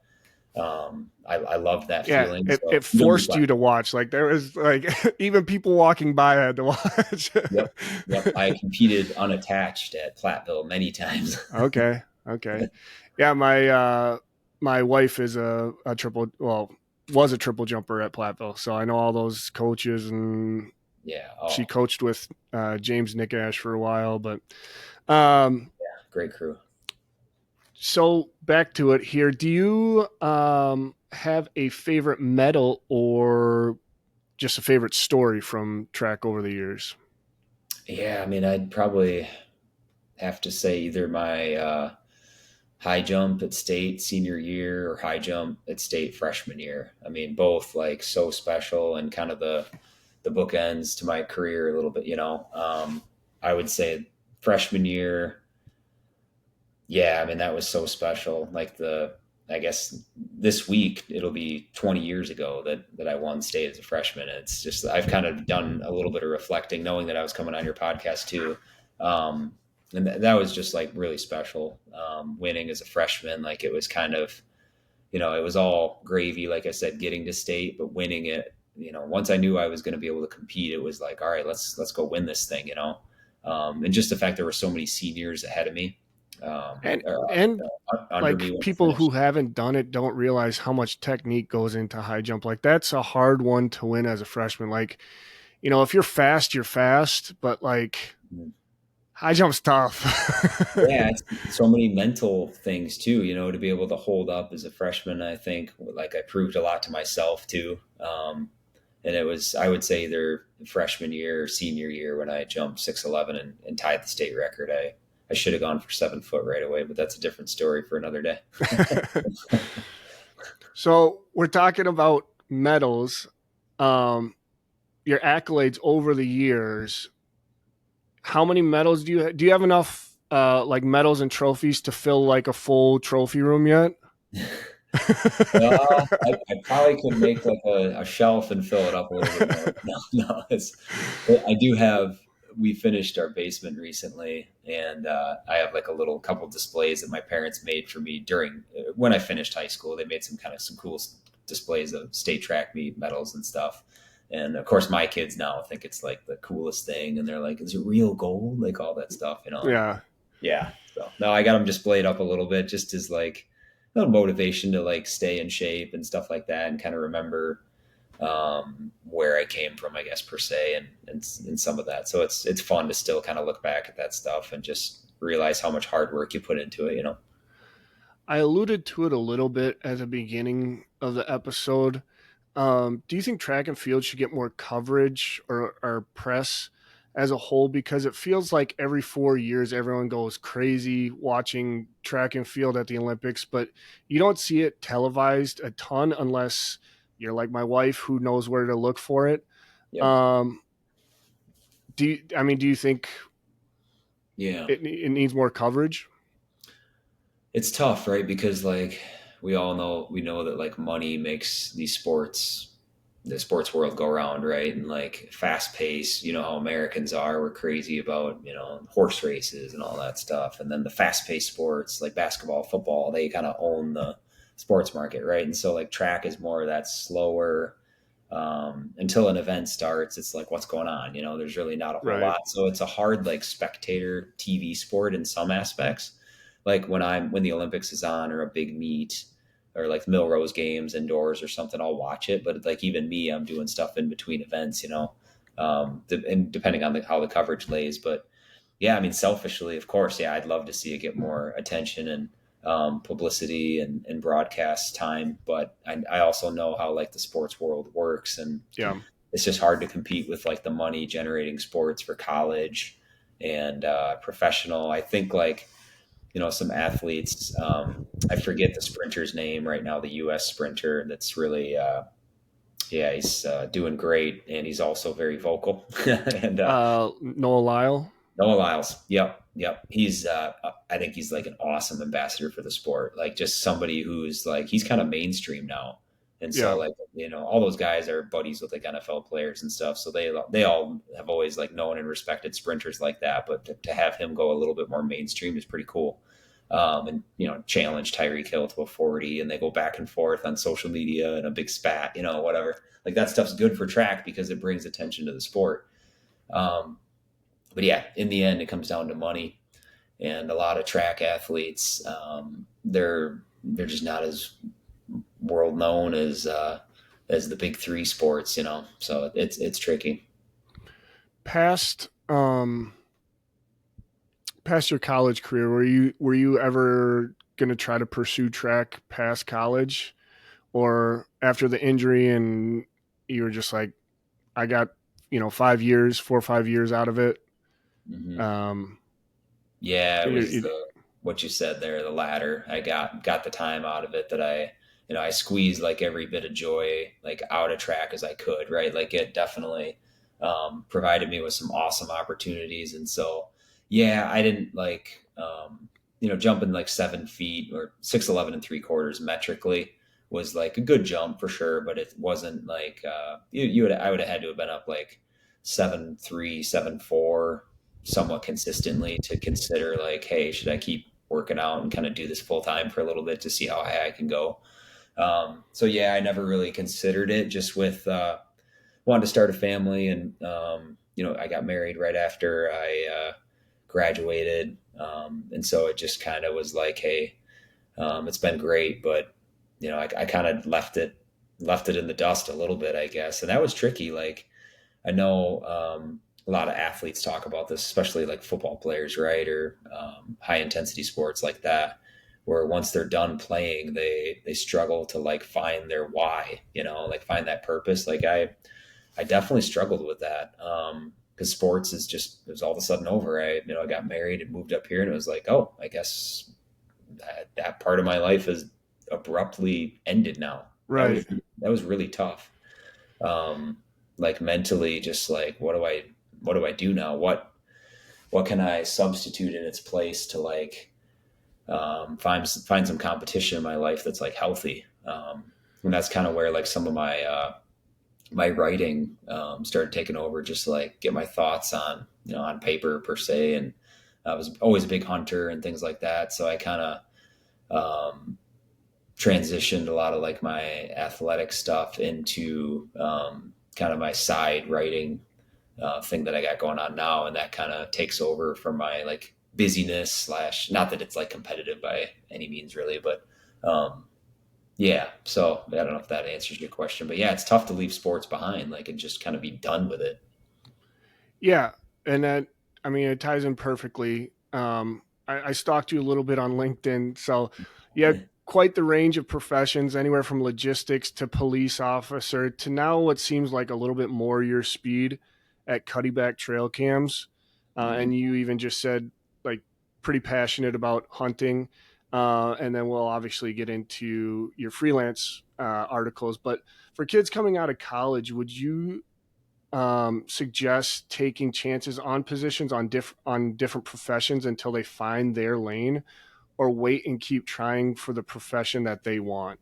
I loved that Yeah, feeling. it So even this forced you to watch. Like there was like even people walking by had to watch. Yep. Yep. I competed unattached at Platteville many times. Okay. Okay. Yeah, my wife is a triple well, was a triple jumper at Platteville. So I know all those coaches and Yeah. she Oh, coached with James Nickash for a while, but um great crew. so back to it here. Do you have a favorite medal or just a favorite story from track over the years? Yeah. I mean, I'd probably have to say either my high jump at state senior year or high jump at state freshman year. I mean, both like so special and kind of the bookends to my career a little bit, you know. I would say freshman year, yeah, I mean, that was so special. I guess this week it'll be 20 years ago that I won state as a freshman. It's just, I've kind of done a little bit of reflecting, knowing that I was coming on your podcast too. Um, and that was just like really special. Winning as a freshman, like it was kind of, it was all gravy, like I said, getting to state, but winning it, once I knew I was going to be able to compete, it was like, all right, let's go win this thing, and just the fact there were so many seniors ahead of me, And and under me like when I people who finished. haven't done it don't realize how much technique goes into high jump. Like that's a hard one to win as a freshman. Like, if you're fast, you're fast, but like high jump's tough. Yeah, it's so many mental things too, to be able to hold up as a freshman. I think like I proved a lot to myself too. And it was, I would say, either freshman year or senior year when I jumped 6'11" and tied the state record. I should have gone for 7 foot right away, but that's a different story for another day. So we're talking about medals, um, your accolades over the years. How many medals do you have enough like medals and trophies to fill like a full trophy room yet? I probably could make like a shelf and fill it up a little bit more. No, no, I do have. We finished our basement recently, and I have like a little couple displays that my parents made for me during when I finished high school. They made some cool displays of state track meet medals and stuff. And of course, my kids now think it's like the coolest thing, and they're like, "Is it real gold?" Like all that stuff, And Yeah. yeah. So no, I got them displayed up a little bit just as like a little motivation to like stay in shape and stuff like that, and kind of remember where I came from, I guess per se, and some of that. So it's fun to still kind of look back at that stuff and just realize how much hard work you put into it. I alluded to it a little bit at the beginning of the episode. Do you think track and field should get more coverage or press as a whole? Because it feels like every 4 years everyone goes crazy watching track and field at the Olympics, but you don't see it televised a ton unless you're like my wife who knows where to look for it. Yep. Um, do you think Yeah. it needs more coverage? It's tough, right? Because like we know that like money makes the sports world go around, right? And like fast pace, how Americans are, we're crazy about, horse races and all that stuff. And then the fast paced sports like basketball, football, they kind of own the sports market, right? And so like track is more of that slower, until an event starts, it's like, what's going on? There's really not a whole Right. lot. So it's a hard like spectator TV sport in some aspects. Like when the Olympics is on or a big meet or like Milrose games indoors or something, I'll watch it. But like even me, I'm doing stuff in between events, and depending on how the coverage lays. But yeah, I mean, selfishly, of course, yeah, I'd love to see it get more attention and publicity and broadcast time. But I also know how like the sports world works, and Yeah. it's just hard to compete with like the money generating sports for college and professional. I think like some athletes. I forget the sprinter's name right now. The U.S. sprinter that's really yeah, he's doing great, and he's also very vocal. And Noah Lyle. Noah Lyles. Yep, yep. He's I think he's like an awesome ambassador for the sport. Like just somebody who's like he's kind of mainstream now. And so Yeah. like all those guys are buddies with like NFL players and stuff. So they all have always like known and respected sprinters like that. But to have him go a little bit more mainstream is pretty cool. and challenge Tyreek Hill to a 40, and they go back and forth on social media and a big spat, whatever. Like that stuff's good for track because it brings attention to the sport. Um, but yeah, in the end, it comes down to money, and a lot of track athletes, they're just not as world known as the big three sports, So it's tricky. Past past your college career, were you ever going to try to pursue track past college, or after the injury and you were just like, I got 5 years, 4 or 5 years out of it? Hmm. Um, Yeah, it was you what you said there, the latter. I got the time out of it that I squeezed like every bit of joy like out of track as I could, right? Like it definitely provided me with some awesome opportunities, and so yeah, I didn't like jumping like 7 feet or 6'11 3/4 metrically was like a good jump for sure, but it wasn't like I would have had to have been up like 7'3", 7'4", somewhat consistently to consider like, hey, should I keep working out and kind of do this full time for a little bit to see how high I can go. So yeah, I never really considered it. Just with wanted to start a family, and I got married right after I graduated, and so it just kind of was like, hey, it's been great, but I kind of left it in the dust a little bit, I guess, and that was tricky. Like I know a lot of athletes talk about this, especially like football players, right, or high intensity sports like that, where once they're done playing, they struggle to like find their why, like find that purpose. Like I definitely struggled with that because sports is just it was all of a sudden over. I got married and moved up here, and it was like, oh, I guess that part of my life is abruptly ended now. That right. was that was really tough. Um, like mentally, just like what do I do now? What can I substitute in its place to like find some competition in my life that's like healthy? And that's kind of where like some of my writing started taking over, just to like get my thoughts on on paper per se. And I was always a big hunter and things like that, so I kind of um, transitioned a lot of like my athletic stuff into kind of my side writing thing that I got going on now, and that kind of takes over from my like busyness slash, not that it's like competitive by any means really, but um, yeah. So I don't know if that answers your question, but yeah, it's tough to leave sports behind, like and just kind of be done with it. Yeah, and that, I mean, it ties in perfectly. I stalked you a little bit on LinkedIn, so you have quite the range of professions, anywhere from logistics to police officer to now what seems like a little bit more your speed at cutty back trail cams. Mhm. And you even just said like pretty passionate about hunting. And then we'll obviously get into your freelance articles. But for kids coming out of college, would you suggest taking chances on positions on different professions until they find their lane, or wait and keep trying for the profession that they want?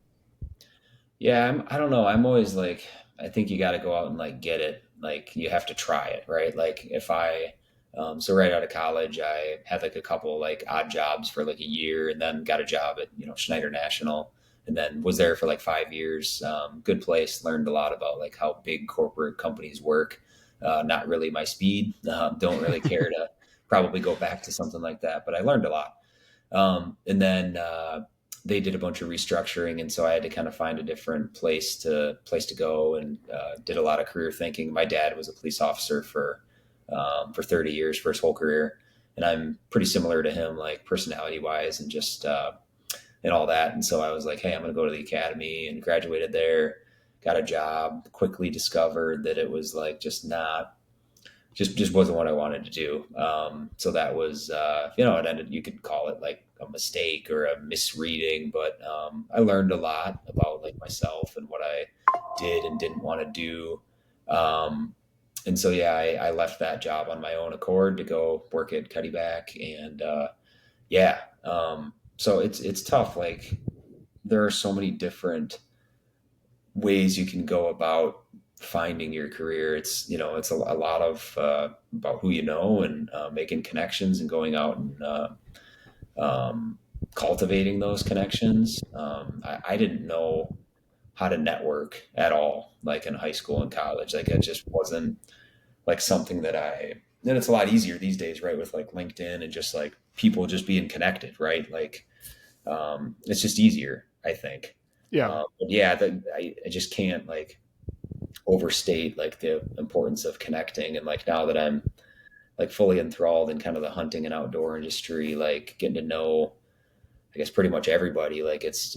Yeah, I don't know. I'm always like, I think you got to go out and like get it. Like you have to try it, right? Like if so right out of college, I had like a couple like odd jobs for like a year, and then got a job at Schneider National, and then was there for like 5 years. Good place, learned a lot about like how big corporate companies work. Not really my speed. Don't really care to probably go back to something like that, but I learned a lot. And then they did a bunch of restructuring, and so I had to kind of find a different place to go, and did a lot of career thinking. My dad was a police officer for 30 years for his whole career, and I'm pretty similar to him, like personality wise, and just and all that. And so I was like, hey, I'm going to go to the academy, and graduated there. Got a job. Quickly discovered that it was like just not just wasn't what I wanted to do. So that was, it ended. You could call it like a mistake or a misreading, but I learned a lot about like myself and what I did and didn't want to do. And so yeah, I left that job on my own accord to go work at Cuddy Back, and yeah, so it's tough. Like there are so many different ways you can go about finding your career. It's a lot of about who you know, and making connections and going out and cultivating those connections. I didn't know how to network at all, like in high school and college. Like it just wasn't like something that and it's a lot easier these days, right? With like LinkedIn and just like people just being connected, right? Like, it's just easier, I think. Yeah. But yeah, I just can't like overstate like the importance of connecting. And like now that I'm like fully enthralled in kind of the hunting and outdoor industry, like getting to know, I guess pretty much everybody. Like I just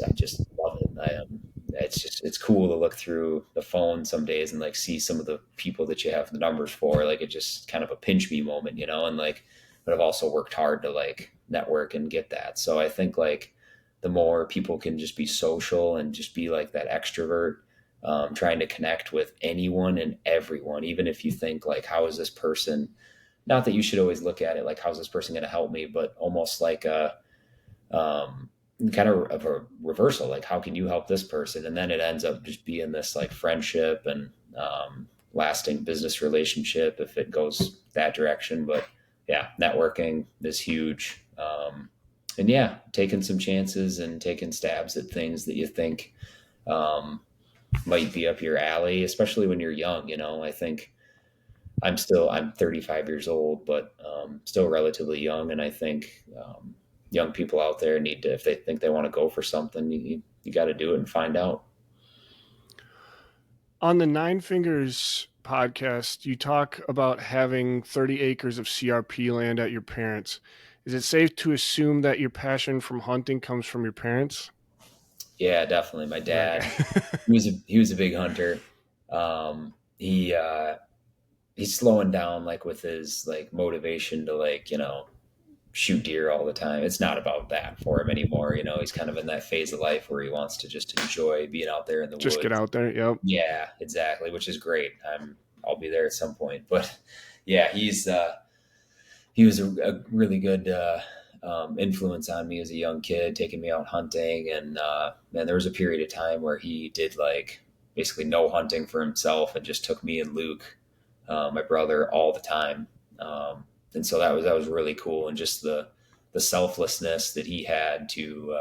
love it. It's cool to look through the phone some days and like see some of the people that you have the numbers for. Like it's just kind of a pinch me moment, you know. And like, but I've also worked hard to like network and get that. So I think like the more people can just be social and just be like that extrovert, trying to connect with anyone and everyone, even if you think like, how is this person? Not that you should always look at it like, how's this person going to help me, but almost like a um, kind of a reversal, like how can you help this person, and then it ends up just being this like friendship and lasting business relationship if it goes that direction. But yeah, networking is huge. And yeah, taking some chances and taking stabs at things that you think um, might be up your alley, especially when you're young. You know, I think I'm 35 years old, but still relatively young. And I think young people out there need to, if they think they want to go for something, you got to do it and find out. On the Nine Fingers podcast, you talk about having 30 acres of CRP land at your parents'. Is it safe to assume that your passion from hunting comes from your parents? Yeah, definitely. My Right. dad, he was a big hunter. He he's slowing down like with his like motivation to like shoot deer all the time. It's not about that for him anymore. You know, he's kind of in that phase of life where he wants to just enjoy being out there in the Just get woods. out there. Yep. Yeah, exactly, which is great. I'll be there at some point. But yeah, he was a really good influence on me as a young kid, taking me out hunting. And man, there was a period of time where he did like basically no hunting for himself and just took me and Luke, my brother, all the time. And so that was really cool, and just the selflessness that he had to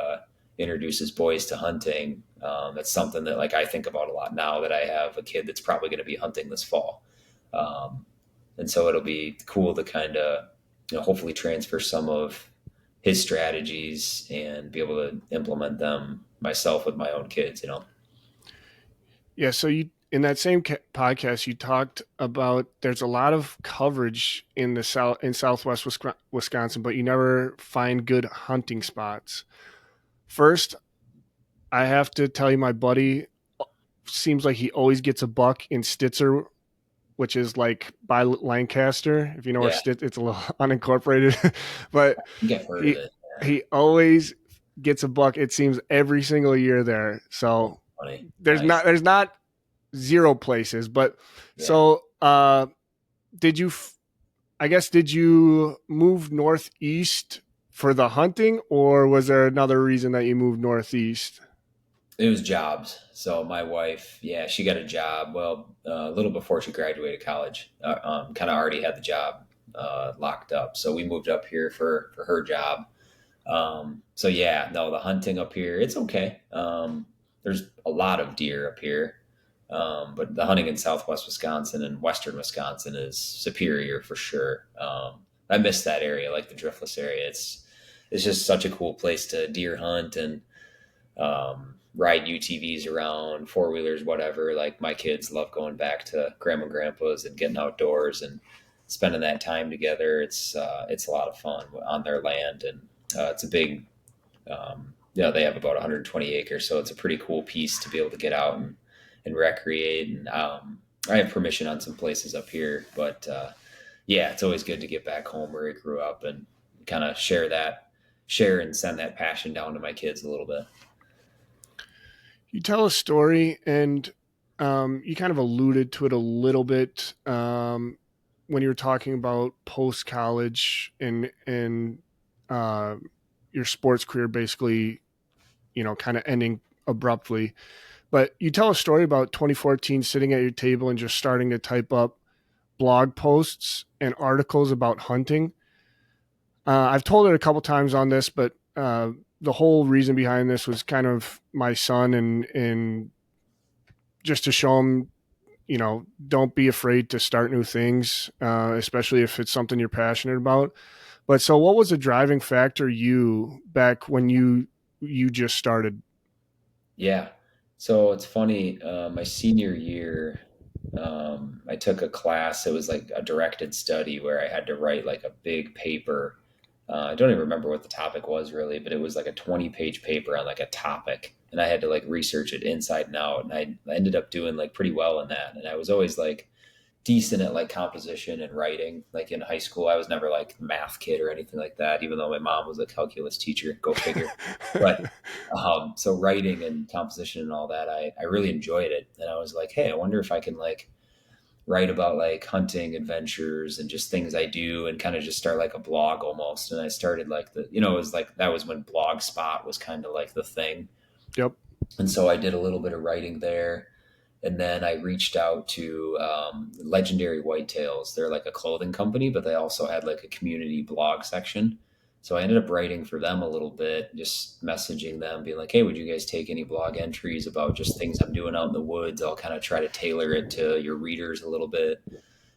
introduce his boys to hunting. That's something that like I think about a lot now that I have a kid that's probably going to be hunting this fall. Um, and so it'll be cool to kind of hopefully transfer some of his strategies and be able to implement them myself with my own kids. Yeah. So you in that same podcast, you talked about there's a lot of coverage in the Southwest Wisconsin, but you never find good hunting spots. First, I have to tell you, my buddy seems like he always gets a buck in Stitzer, which is like by Lancaster. If you know where Yeah, it's a little unincorporated, but I think I've heard of he it. he always gets a buck. It seems every single year there. That's So funny. there's Nice. not zero places, but Yeah. so did you? I guess did you move northeast for the hunting, or was there another reason that you moved northeast? It was jobs. So my wife, yeah, she got a job. Well, a little before she graduated college, kind of already had the job locked up. So we moved up here for her job. So yeah, no, the hunting up here, it's okay. There's a lot of deer up here, but the hunting in Southwest Wisconsin and Western Wisconsin is superior for sure. I miss that area, like the driftless area. It's just such a cool place to deer hunt and ride UTVs around, four wheelers, whatever. Like my kids love going back to grandma and grandpa's and getting outdoors and spending that time together. It's a lot of fun on their land, and it's a big. They have about 120 acres, so it's a pretty cool piece to be able to get out and recreate. And I have permission on some places up here, but yeah, it's always good to get back home where I grew up and kind of share and send that passion down to my kids a little bit. You tell a story, and you kind of alluded to it a little bit when you were talking about post college and uh, your sports career, basically, kind of ending abruptly. But you tell a story about 2014 sitting at your table and just starting to type up blog posts and articles about hunting. I've told it a couple times on this, but uh, the whole reason behind this was kind of my son, and just to show him, don't be afraid to start new things, especially if it's something you're passionate about. But so, what was the driving factor you back when you just started? Yeah. So it's funny. My senior year, I took a class. It was like a directed study where I had to write like a big paper. I don't even remember what the topic was really, but it was like a 20-page paper on like a topic. And I had to like research it inside and out. And I ended up doing like pretty well in that. And I was always like decent at like composition and writing. Like in high school, I was never like a math kid or anything like that, even though my mom was a calculus teacher. Go figure. But so writing and composition and all that, I really enjoyed it. And I was like, hey, I wonder if I can like write about like hunting adventures and just things I do and kind of just start like a blog almost. And I started like it was like that was when Blogspot was kind of like the thing. Yep. And so I did a little bit of writing there. And then I reached out to Legendary Whitetails. They're like a clothing company, but they also had like a community blog section. So I ended up writing for them a little bit, just messaging them, being like, hey, would you guys take any blog entries about just things I'm doing out in the woods? I'll kind of try to tailor it to your readers a little bit.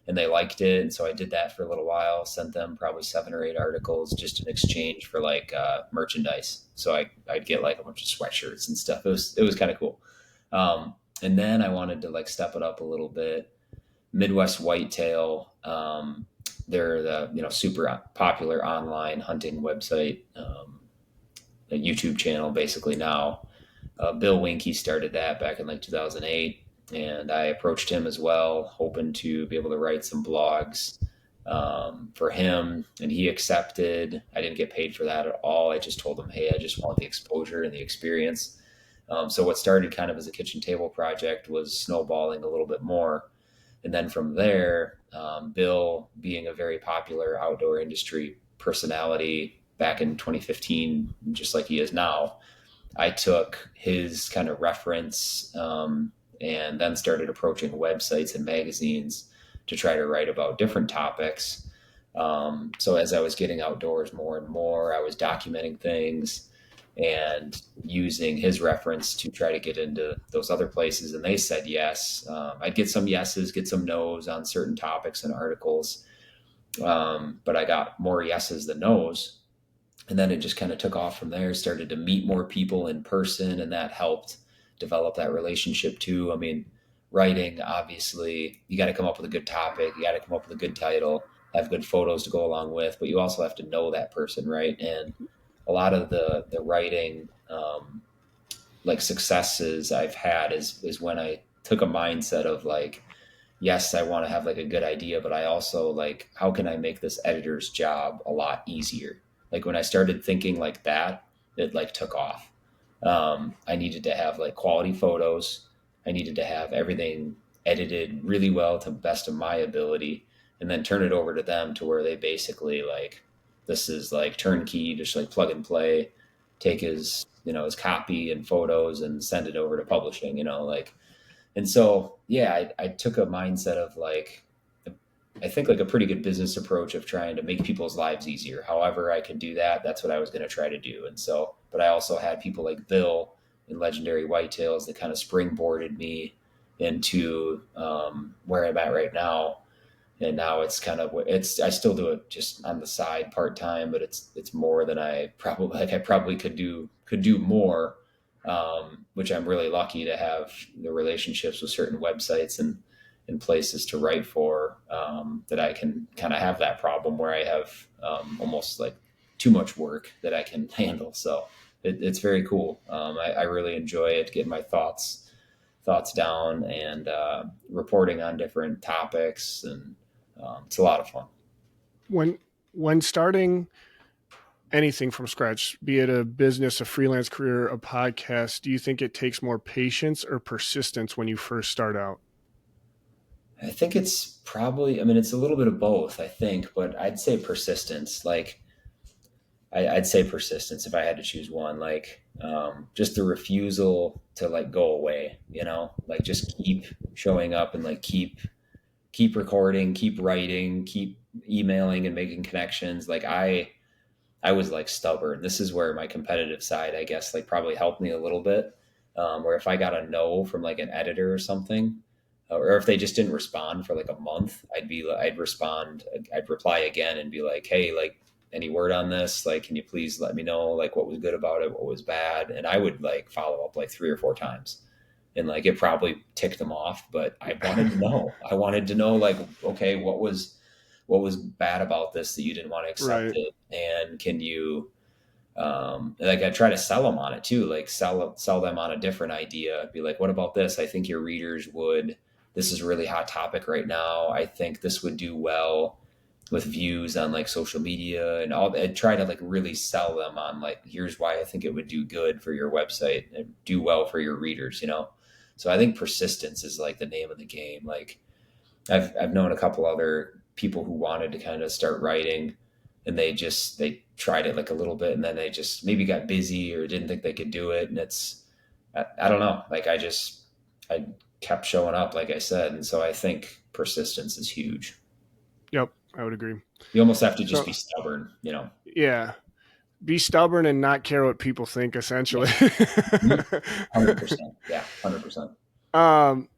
And they liked it. And so I did that for a little while, sent them probably 7 or 8 articles just in exchange for like merchandise. So I'd get like a bunch of sweatshirts and stuff. It was kind of cool. And then I wanted to like step it up a little bit. Midwest Whitetail, they're the super popular online hunting website, a YouTube channel basically now. Bill Winke started that back in like 2008, and I approached him as well, hoping to be able to write some blogs for him, and he accepted. I didn't get paid for that at all. I just told him, hey, I just want the exposure and the experience. So what started kind of as a kitchen table project was snowballing a little bit more. And then from there, Bill, being a very popular outdoor industry personality back in 2015, just like he is now, I took his kind of reference and then started approaching websites and magazines to try to write about different topics. So as I was getting outdoors more and more, I was documenting things and using his reference to try to get into those other places. And they said yes. I'd get some yeses, get some nos on certain topics and articles. But I got more yeses than nos. And then it just kind of took off from there, started to meet more people in person, and that helped develop that relationship too. I mean, writing, obviously, you got to come up with a good topic, you got to come up with a good title, have good photos to go along with, but you also have to know that person, right? And a lot of the writing like successes I've had is when I took a mindset of like, yes, I want to have like a good idea, but I also like, how can I make this editor's job a lot easier? Like when I started thinking like that, it like took off. I needed to have like quality photos. I needed to have everything edited really well to the best of my ability, and then turn it over to them to where they basically like, this is like turnkey, just like plug and play, take his, his copy and photos and send it over to publishing, like, and so, yeah, I took a mindset of like, I think like a pretty good business approach of trying to make people's lives easier. However, I could do that. That's what I was going to try to do. And so, but I also had people like Bill in Legendary Whitetails that kind of springboarded me into where I'm at right now. And now it's kind of I still do it just on the side part time, but it's more than I probably could do more, which I'm really lucky to have the relationships with certain websites and places to write for, that I can kind of have that problem where I have almost like too much work that I can handle. So it's very cool. I really enjoy it, getting my thoughts down and reporting on different topics, and it's a lot of fun. When starting anything from scratch, be it a business, a freelance career, a podcast, do you think it takes more patience or persistence when you first start out? I think it's probably, I mean, it's a little bit of both, I think, but I'd say persistence. Like, I'd say persistence if I had to choose one. Like, just the refusal to like go away, like just keep showing up and like keep recording, keep writing, keep emailing and making connections. Like, I I was like stubborn. This is where my competitive side, I guess, like probably helped me a little bit. Where if I got a no from like an editor or something, or if they just didn't respond for like a month, I'd reply again and be like, hey, like any word on this? Like, can you please let me know like what was good about it, what was bad? And I would like follow up like 3 or 4 times. And like it probably ticked them off, but I wanted to know. I wanted to know like, okay, what was bad about this that you didn't want to accept Right. it, and can you like I try to sell them on it too, like sell them on a different idea, be like, what about this? I think your readers would, this is a really hot topic right now, I think this would do well with views on like social media and all. I try to like really sell them on like, here's why I think it would do good for your website and do well for your readers, you know. So I think persistence is like the name of the game. Like I've known a couple other people who wanted to kind of start writing, and they tried it like a little bit, and then they just maybe got busy or didn't think they could do it. And I don't know. Like I kept showing up, like I said. And so I think persistence is huge. Yep, I would agree. You almost have to just So be stubborn, you know? yeah, be stubborn and not care what people think, Yeah. essentially. 100%. Yeah. 100%. um,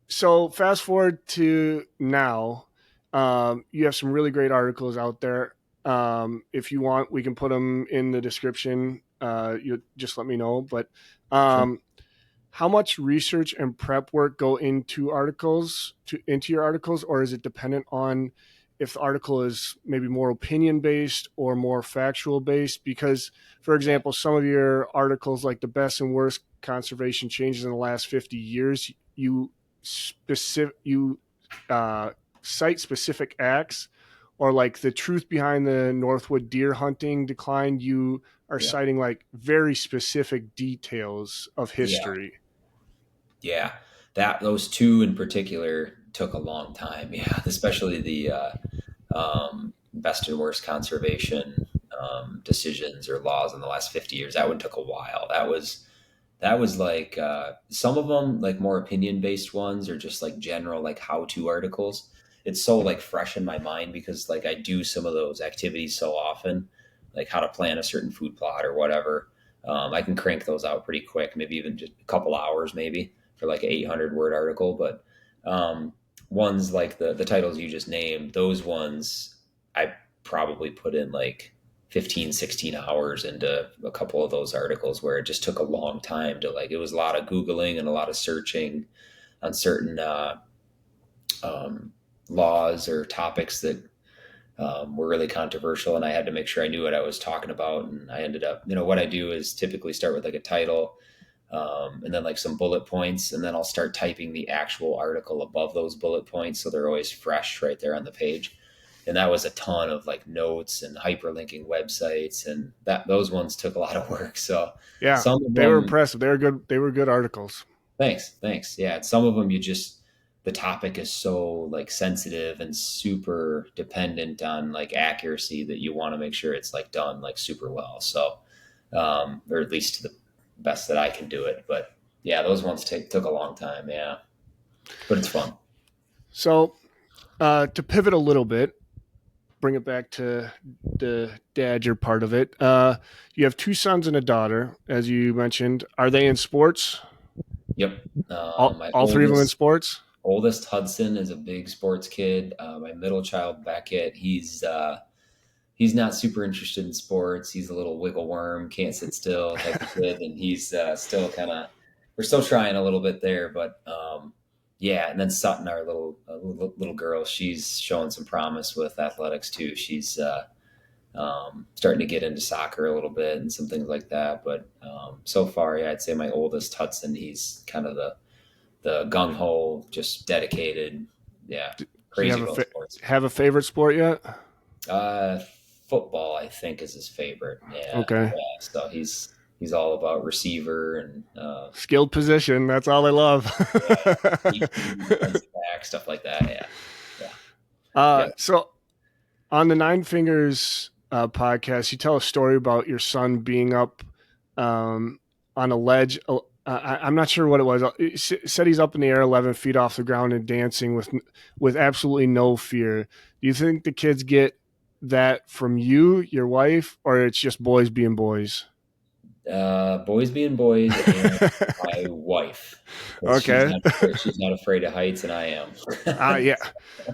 so fast forward to now, you have some really great articles out there. If you want, we can put them in the description. You just let me know. But Sure. um, how much research and prep work go into your articles, or is it dependent on if the article is maybe more opinion based or more factual based? Because, for example, some of your articles, like the best and worst conservation changes in the last 50 years, you uh, cite specific acts, or like the truth behind the Northwood deer hunting decline, you are Yeah. citing like very specific details of Yeah. history. Yeah. Those two in particular took a long time. Yeah. Especially the, best and worst conservation decisions or laws in the last 50 years. That one took a while. That was like some of them like more opinion based ones, or just like general like how to articles. It's so like fresh in my mind because like I do some of those activities so often, like how to plan a certain food plot or whatever. I can crank those out pretty quick, maybe even just a couple hours, maybe for like an 800-word article. But um, ones like the titles you just named, those ones I probably put in like 15, 16 hours into a couple of those articles, where it just took a long time to like, it was a lot of Googling and a lot of searching on certain um, laws or topics that were really controversial. And I had to make sure I knew what I was talking about. And I ended up, what I do is typically start with like a title, and then like some bullet points. And then I'll start typing the actual article above those bullet points, so they're always fresh right there on the page. And that was a ton of like notes and hyperlinking websites, and those ones took a lot of work. So Yeah, some of they were them, impressive. They were good. They were good articles. thanks. Yeah. And some of them, the topic is so like sensitive and super dependent on like accuracy that you want to make sure it's like done like super well. So, or at least to the best that I can do it. But yeah, those ones took a long time. Yeah. But it's fun. So to pivot a little bit, bring it back to the Dadger part of it. You have two sons and a daughter, as you mentioned. Are they in sports? Yep. My All three of them in sports? oldest Hudson is a big sports kid. My middle child Beckett, he's not super interested in sports. He's a little wiggle worm, can't sit still type of kid, and he's still kind of, we're still trying a little bit there, but yeah. And then Sutton, our little girl, she's showing some promise with athletics too. She's starting to get into soccer a little bit and some things like that. But so far, yeah, I'd say my oldest Hudson, he's kind of the gung ho, just dedicated. Yeah, Do you crazy about sports. have a favorite sport yet? Uh, Football, I think, is his favorite. Yeah, Okay. yeah. So he's all about receiver and Skilled position. That's all I love. yeah, safety, defensive back, stuff like that. Yeah, yeah, yeah, So on the Nine Fingers podcast, you tell a story about your son being up on a ledge. I'm not sure what it was. It said he's up in the air 11 feet off the ground and dancing with absolutely no fear. Do you think the kids get that from you, your wife, or it's just boys being boys? Boys being boys, and my wife, because Okay. she's not afraid of heights, and I am. Yeah.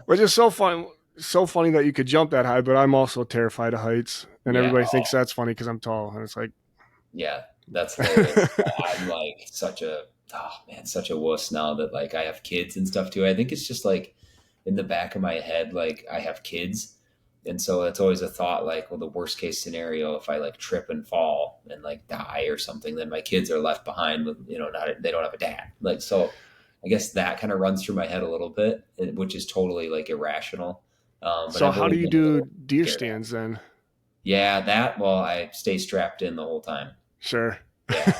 Which is so funny that you could jump that high, but I'm also terrified of heights. And Yeah, everybody thinks that's funny because I'm tall. And it's like, yeah, that's hilarious. I'm like such a wuss now that like I have kids and stuff too. I think it's just like in the back of my head, like I have kids. And so it's always a thought like, well, the worst case scenario, if I like trip and fall and like die or something, then my kids are left behind with, they don't have a dad. Like, so I guess that kind of runs through my head a little bit, which is totally like irrational. But so I've how do always you been a do little deer scared of that. stands then? Yeah, well, I stay strapped in the whole time. Sure. Yeah,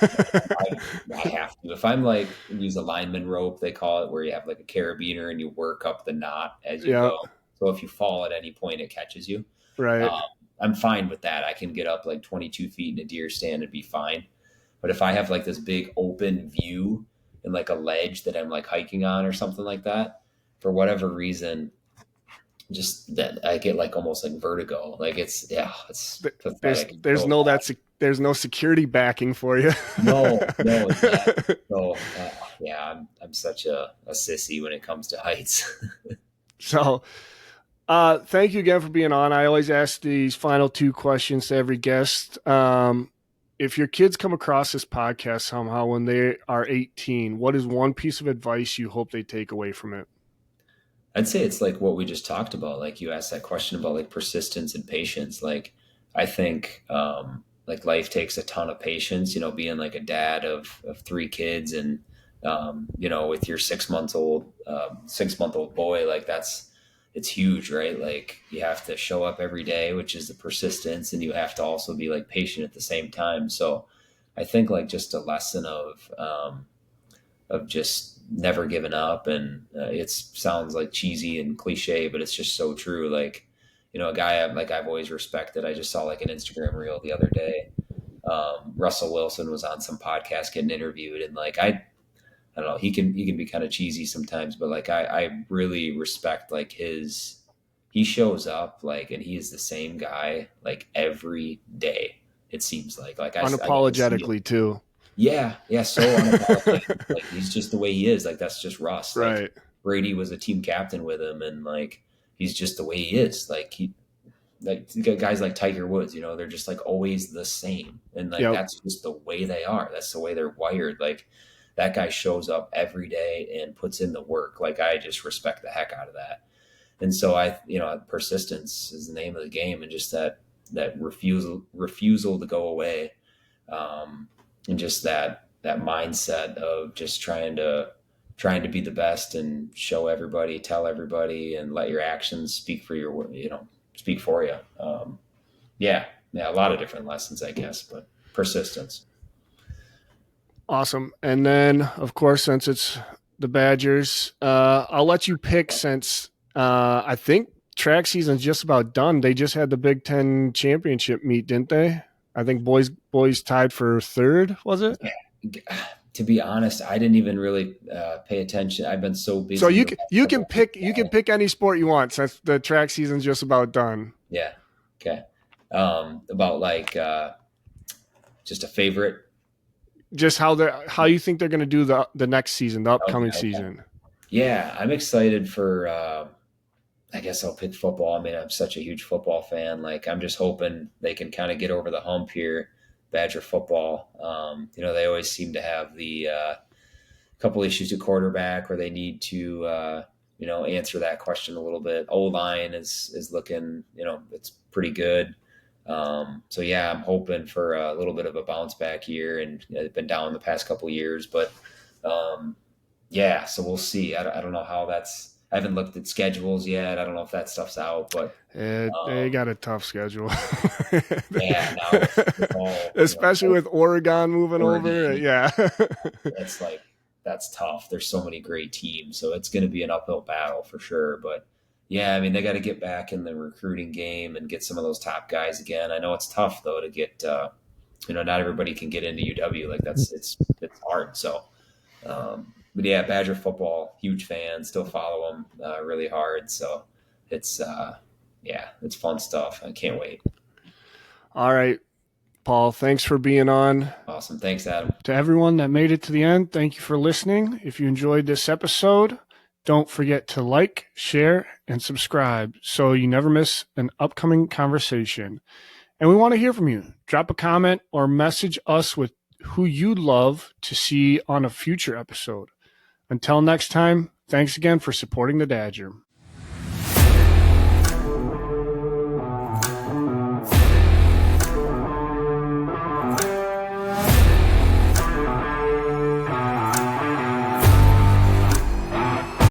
I have to. If I'm like use a lineman rope, they call it, where you have like a carabiner and you work up the knot as you Yeah. go. So if you fall at any point, it catches you. Right. Um, I'm fine with that. I can get up like 22 feet in a deer stand and be fine. But if I have like this big open view and like a ledge that I'm like hiking on or something like that, for whatever reason, just that I get like almost like vertigo. Like it's There's pathetic. It's there's so no bad. that's there's no security backing for you. No, exactly. So, yeah, I'm such a sissy when it comes to heights. So, thank you again for being on. I always ask these final two questions to every guest. If your kids come across this podcast somehow when they are 18, what is one piece of advice you hope they take away from it? I'd say it's like what we just talked about. Like you asked that question about like persistence and patience. Like I think like life takes a ton of patience. Being like a dad of three kids and with your 6 month old boy, like it's huge, right? Like you have to show up every day, which is the persistence, and you have to also be like patient at the same time. So I think like just a lesson of just never giving up. And it sounds like cheesy and cliche, but it's just so true. Like, a guy I've always respected. I just saw like an Instagram reel the other day. Russell Wilson was on some podcast getting interviewed, and like I don't know, he can be kind of cheesy sometimes, but like I really respect like he shows up like, and he is the same guy like every day. It seems like I get to see him. Unapologetically, too. Yeah, so unapologetic. Like he's just the way he is. Like that's just Russ. Like Right. Brady was a team captain with him, and like he's just the way he is. Like guys like Tiger Woods, they're just like always the same, and like Yep. that's just the way they are. That's the way they're wired. Like that guy shows up every day and puts in the work. Like I just respect the heck out of that. And so persistence is the name of the game, and just that refusal to go away, and just that mindset of just trying to be the best and show everybody, tell everybody, and let your actions speak for you. Yeah, yeah, a lot of different lessons, I guess, but persistence. Awesome. And then, of course, since it's the Badgers, I'll let you pick since I think track season's just about done. They just had the Big Ten championship meet, didn't they? I think boys tied for third, was it? To be honest, I didn't even really pay attention. I've been so So busy the last you can couple of weeks. pick any sport you want since the track season's just about done. Yeah. Okay. About like just a favorite. Just how you think they're going to do the next season, the upcoming Okay. season. Yeah, I'm excited for. I guess I'll pick football. I mean, I'm such a huge football fan. Like, I'm just hoping they can kind of get over the hump here. Badger football. They always seem to have the couple issues at quarterback where they need to, answer that question a little bit. O line is looking, it's pretty good. So yeah, I'm hoping for a little bit of a bounce back year, and they've been down the past couple of years, but um, yeah, so we'll see. I don't know how that's. I haven't looked at schedules yet. I don't know if that stuff's out, but They um, got a tough schedule, yeah, now with all especially with Oregon moving over. Oregon, Yeah, it's like that's tough. There's so many great teams, so it's going to be an uphill battle for sure. But yeah, I mean, they got to get back in the recruiting game and get some of those top guys again. I know it's tough though to get. Not everybody can get into UW. Like it's hard. So, but yeah, Badger football, huge fan. Still follow them really hard. So it's yeah, it's fun stuff. I can't wait. All right, Paul, thanks for being on. Awesome. Thanks, Adam. To everyone that made it to the end, thank you for listening. If you enjoyed this episode, don't forget to like, share, and subscribe so you never miss an upcoming conversation. And we want to hear from you. Drop a comment or message us with who you'd love to see on a future episode. Until next time, thanks again for supporting the Dadger.